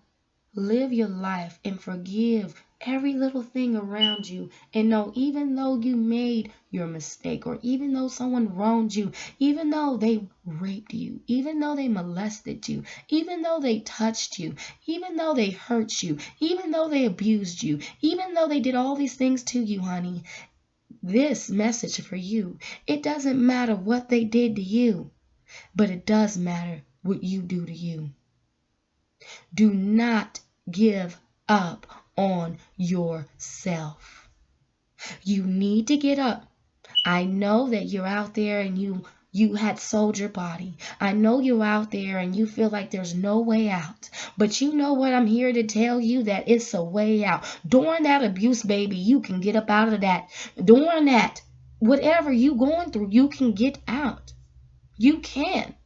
live your life and forgive every little thing around you, and know even though you made your mistake, or even though someone wronged you, even though they raped you, even though they molested you, even though they touched you, even though they hurt you, even though they abused you, even though they did all these things to you, honey, this message for you. It doesn't matter what they did to you, but it does matter what you do to you. Do not give up on yourself. You need to get up. I know that you're out there and you had sold your body. I know you're out there and you feel like there's no way out. But you know what? I'm here to tell you that it's a way out. During that abuse, baby, you can get up out of that. During that, whatever you going through, you can get out. You can.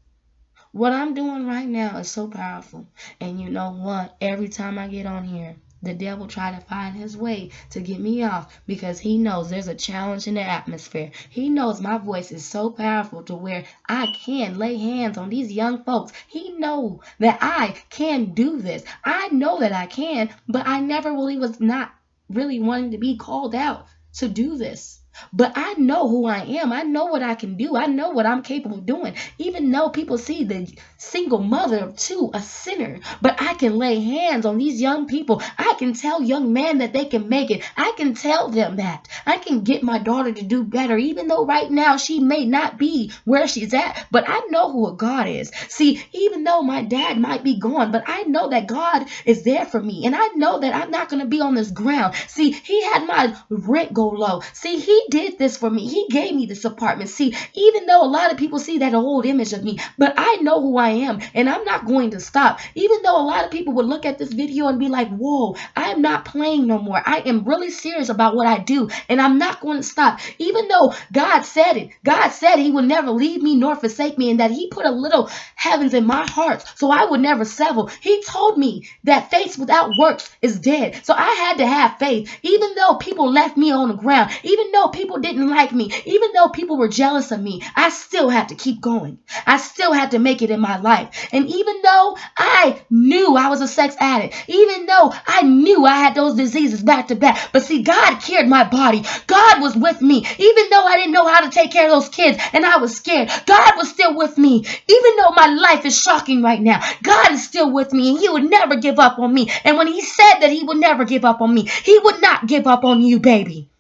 What I'm doing right now is so powerful. And you know what? Every time I get on here, the devil try to find his way to get me off because he knows there's a challenge in the atmosphere. He knows my voice is so powerful to where I can lay hands on these young folks. He knows that I can do this. I know that I can, but I never really was not really wanting to be called out to do this. But I know who I am. I know what I can do. I know what I'm capable of doing. Even though people see the single mother of two, a sinner, but I can lay hands on these young people. I can tell young men that they can make it. I can tell them that. I can get my daughter to do better, even though right now she may not be where she's at. But I know who a God is. See, even though my dad might be gone, but I know that God is there for me. And I know that I'm not going to be on this ground. See, he had my rent go low. See, he did this for me. He gave me this apartment. See, even though a lot of people see that old image of me, but I know who I am and I'm not going to stop. Even though a lot of people would look at this video and be like, whoa, I'm not playing no more. I am really serious about what I do and I'm not going to stop. Even though God said it. God said he would never leave me nor forsake me and that he put a little heavens in my heart so I would never settle. He told me that faith without works is dead. So I had to have faith. Even though people left me on the ground, even though people didn't like me, even though people were jealous of me, I still had to keep going. I still had to make it in my life. And even though I knew I was a sex addict, even though I knew I had those diseases back to back, but see, God cured my body. God was with me. Even though I didn't know how to take care of those kids and I was scared, God was still with me. Even though my life is shocking right now, God is still with me and he would never give up on me. And when he said that he would never give up on me, he would not give up on you, baby.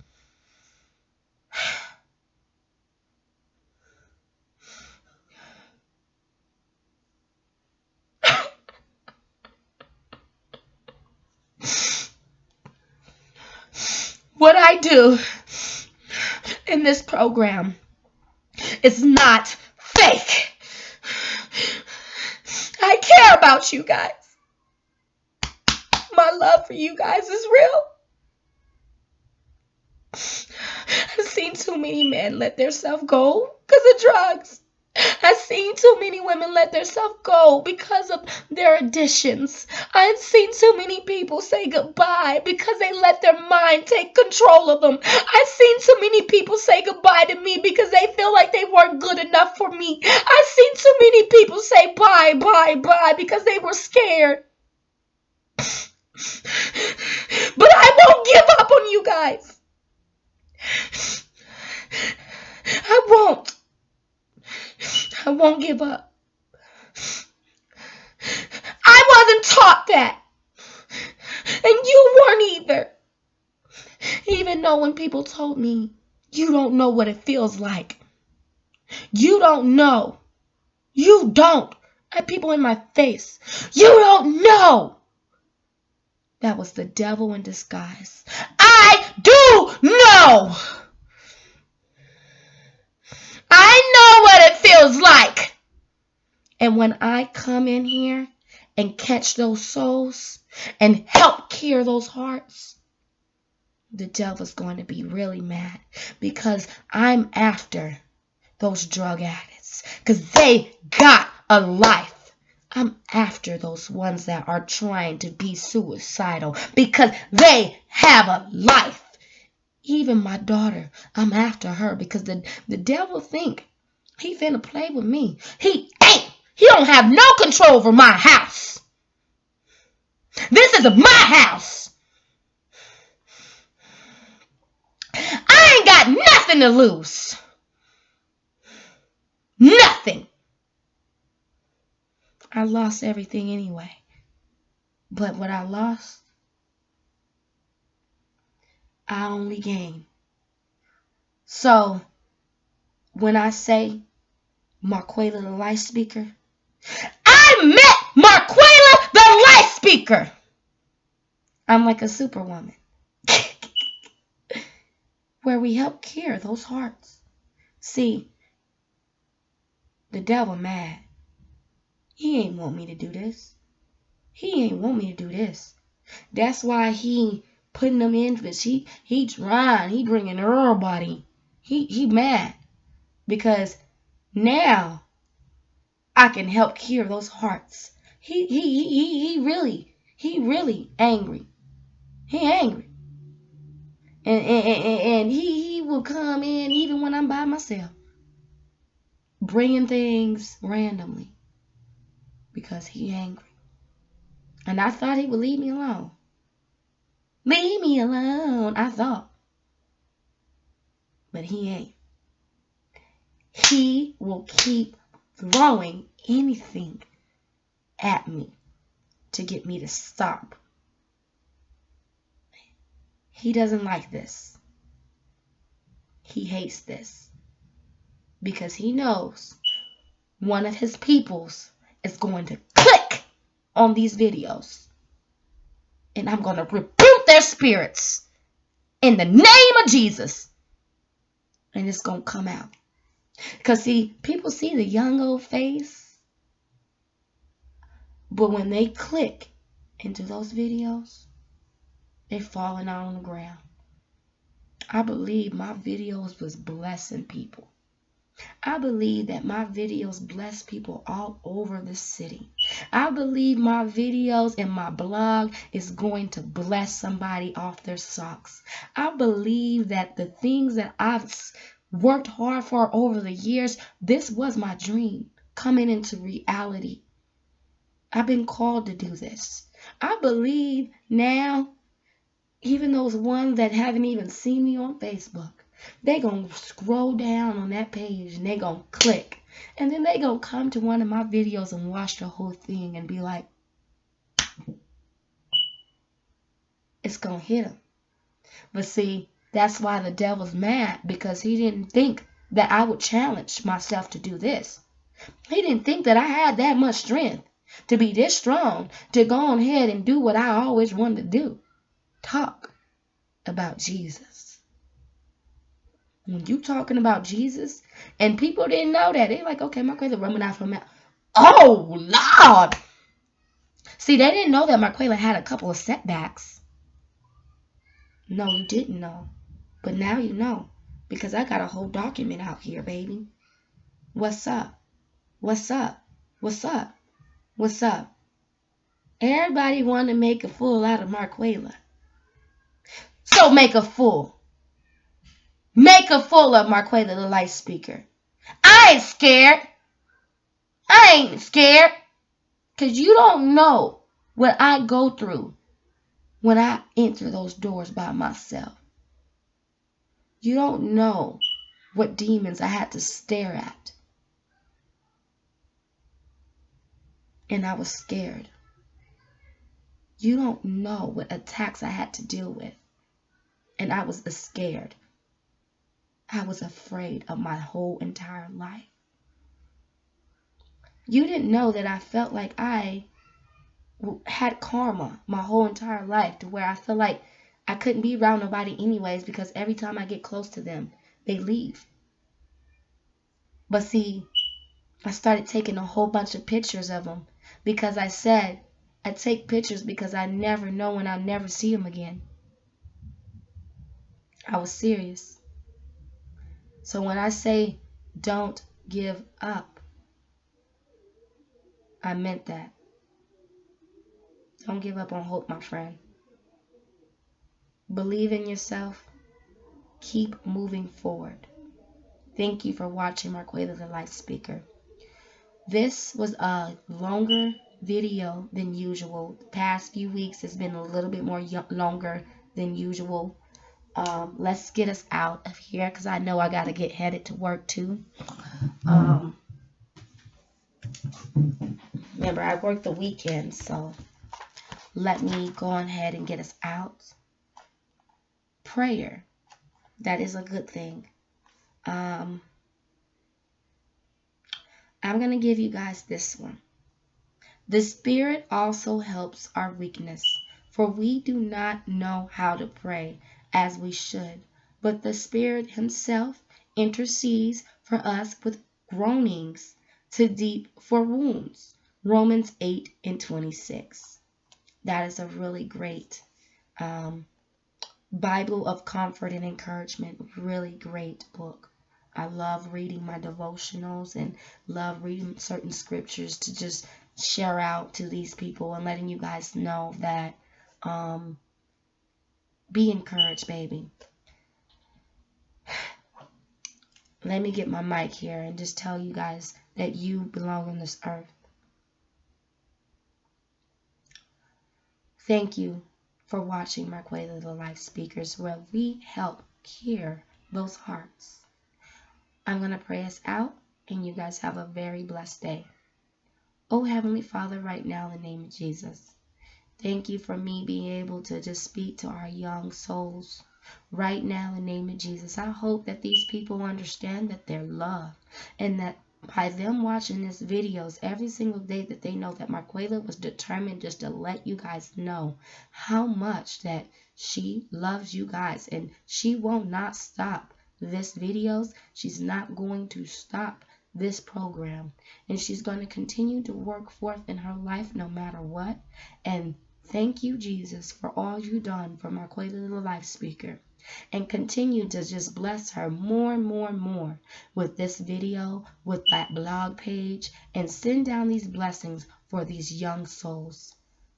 What I do in this program is not fake. I care about you guys. My love for you guys is real. I've seen too many men let themselves go because of drugs. I've seen too many women let themselves go because of their additions. I've seen too many people say goodbye because they let their mind take control of them. I've seen too many people say goodbye to me because they feel like they weren't good enough for me. I've seen too many people say bye, bye, bye because they were scared. But I won't give up on you guys. I won't give up. I wasn't taught that. And you weren't either. Even though when people told me, you don't know what it feels like. You don't know. You don't. I had people in my face. You don't know. That was the devil in disguise. I do know. I know what it feels like. And when I come in here and catch those souls and help cure those hearts, the devil's going to be really mad because I'm after those drug addicts because they got a life. I'm after those ones that are trying to be suicidal because they have a life. Even my daughter, I'm after her because the devil think he finna play with me. He ain't. He don't have no control over my house. This is my house. I ain't got nothing to lose. Nothing. I lost everything anyway. But what I lost, I only gained. So, when I say Marquela the light speaker, I met Marquela the light speaker. I'm like a superwoman. Where we help cure those hearts. See, the devil mad. He ain't want me to do this. He ain't want me to do this. That's why he putting them in, but he trying, he bringing everybody. He mad because now I can help cure those hearts. He really angry. He angry. And he will come in even when I'm by myself, bringing things randomly because he angry. And I thought he would leave me alone. Leave me alone, I thought. But he ain't. He will keep throwing anything at me to get me to stop. He doesn't like this. He hates this. Because he knows one of his peoples is going to click on these videos. And I'm going to rebuke their spirits in the name of Jesus. And it's going to come out. Because see, people see the young old face. But when they click into those videos, they're falling out on the ground. I believe my videos was blessing people. I believe that my videos bless people all over the city. I believe my videos and my blog is going to bless somebody off their socks. I believe that the things that I've worked hard for over the years, this was my dream coming into reality. I've been called to do this. I believe now, even those ones that haven't even seen me on Facebook, they gonna scroll down on that page and they gonna click. And then they gonna come to one of my videos and watch the whole thing and be like, it's gonna hit them. But see, that's why the devil's mad, because he didn't think that I would challenge myself to do this. He didn't think that I had that much strength to be this strong, to go on ahead and do what I always wanted to do. Talk about Jesus. When you talking about Jesus, and people didn't know that. They like, okay, Marquela running out from that. Oh, Lord. See, they didn't know that Marquela had a couple of setbacks. No, you didn't know. But now you know. Because I got a whole document out here, baby. What's up? What's up? What's up? What's up? Everybody want to make a fool out of Marquela. So make a fool. Make a fool of Marquela, the light speaker. I ain't scared. I ain't scared. Because you don't know what I go through when I enter those doors by myself. You don't know what demons I had to stare at. And I was scared. You don't know what attacks I had to deal with. And I was scared. I was afraid of my whole entire life. You didn't know that I felt like I had karma my whole entire life, to where I feel like I couldn't be around nobody anyways, because every time I get close to them, they leave. But see, I started taking a whole bunch of pictures of them, because I said I take pictures because I never know when I'll never see them again. I was serious. So when I say don't give up, I meant that. Don't give up on hope, my friend. Believe in yourself. Keep moving forward. Thank you for watching Marquela the Light Speaker. This was a longer video than usual. The past few weeks has been a little bit more longer than usual. Let's get us out of here, because I know I got to get headed to work too. Remember, I work the weekend, so let me go ahead and get us out. Prayer. That is a good thing. I'm going to give you guys this one. The Spirit also helps our weakness, for we do not know how to pray as we should, but the Spirit Himself intercedes for us with groanings too deep for wounds. Romans 8:26. That is a really great Bible of comfort and encouragement. Really great book. I love reading my devotionals and love reading certain scriptures to just share out to these people and letting you guys know that be encouraged, baby. Let me get my mic here and just tell you guys that you belong on this earth. Thank you for watching Marquela the Life Speakers, where we help cure those hearts. I'm going to pray us out, and you guys have a very blessed day. Oh, Heavenly Father, right now in the name of Jesus, thank you for me being able to just speak to our young souls. Right now in the name of Jesus, I hope that these people understand that they're loved, and that by them watching these videos every single day, that they know that Marquela was determined just to let you guys know how much that she loves you guys, and she will not stop this videos. She's not going to stop this program, and she's going to continue to work forth in her life no matter what. And thank you, Jesus, for all you've done for Marquela the Life Speaker, and continue to just bless her more and more and more with this video, with that blog page, and send down these blessings for these young souls.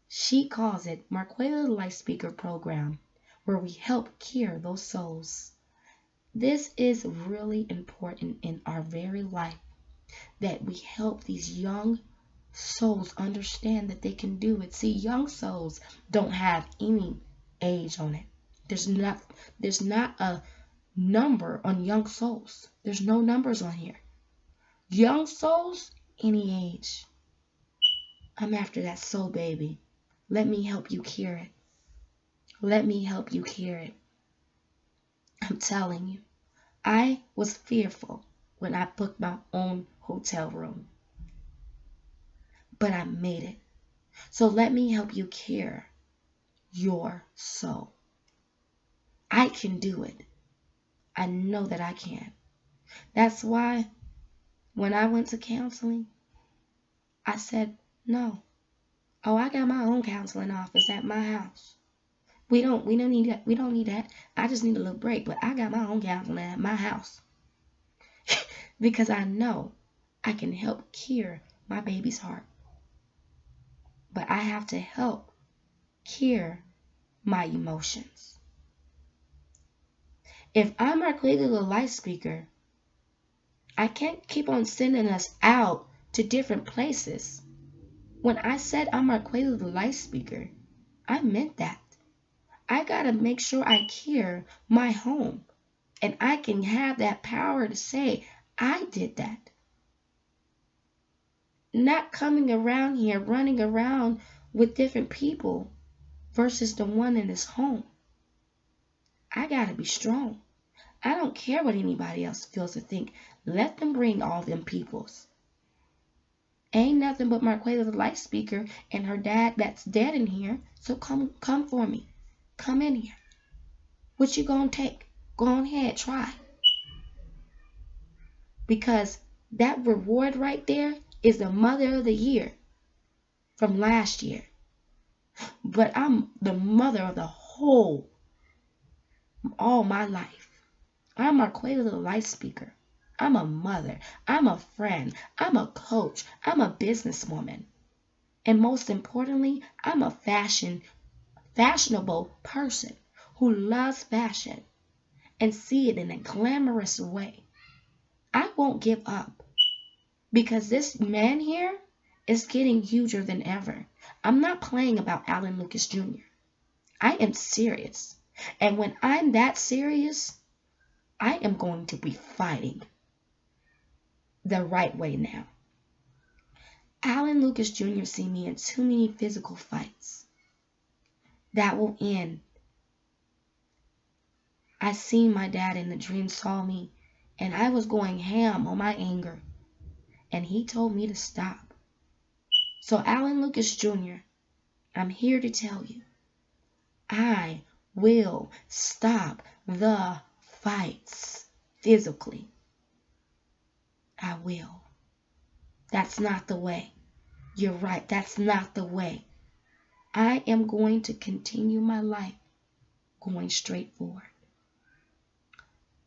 She calls it Marquela the Life Speaker Program, where we help cure those souls. This is really important in our very life, that we help these young souls understand that they can do it. See, young souls don't have any age on it. There's not a number on young souls. There's no numbers on here. Young souls, any age. I'm after that soul, baby. Let me help you cure it. Let me help you cure it. I'm telling you, I was fearful when I booked my own hotel room, but I made it. So let me help you cure your soul. I can do it. I know that I can. That's why when I went to counseling, I said, no. Oh, I got my own counseling office at my house. We don't need that. We don't need that. I just need a little break, but I got my own counseling at my house. Because I know I can help cure my baby's heart. But I have to help cure my emotions. If I'm Marquita the light speaker, I can't keep on sending us out to different places. When I said I'm Marquita the light speaker, I meant that. I gotta make sure I cure my home. And I can have that power to say, I did that. Not coming around here, running around with different people versus the one in his home. I gotta be strong. I don't care what anybody else feels or think. Let them bring all them peoples. Ain't nothing but Marquita the light speaker and her dad that's dead in here. So come for me. Come in here. What you gonna take? Go on ahead, try. Because that reward right there is the mother of the year from last year. But I'm the mother of the whole, all my life. I'm Marquita the light speaker. I'm a mother. I'm a friend. I'm a coach. I'm a businesswoman. And most importantly, I'm a fashionable person who loves fashion and see it in a glamorous way. I won't give up because this man here is getting huger than ever. I'm not playing about Alan Lucas Jr. I am serious. And when I'm that serious, I am going to be fighting the right way now. Alan Lucas Jr. seen me in too many physical fights. That will end. I seen my dad in the dream, saw me, and I was going ham on my anger. And he told me to stop. So Alan Lucas Jr., I'm here to tell you, I will stop the fights physically. I will. That's not the way. You're right. That's not the way. I am going to continue my life going straight forward.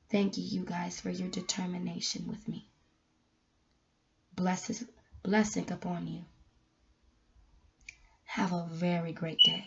Thank you guys for your determination with me. Blessing upon you. Have a very great day.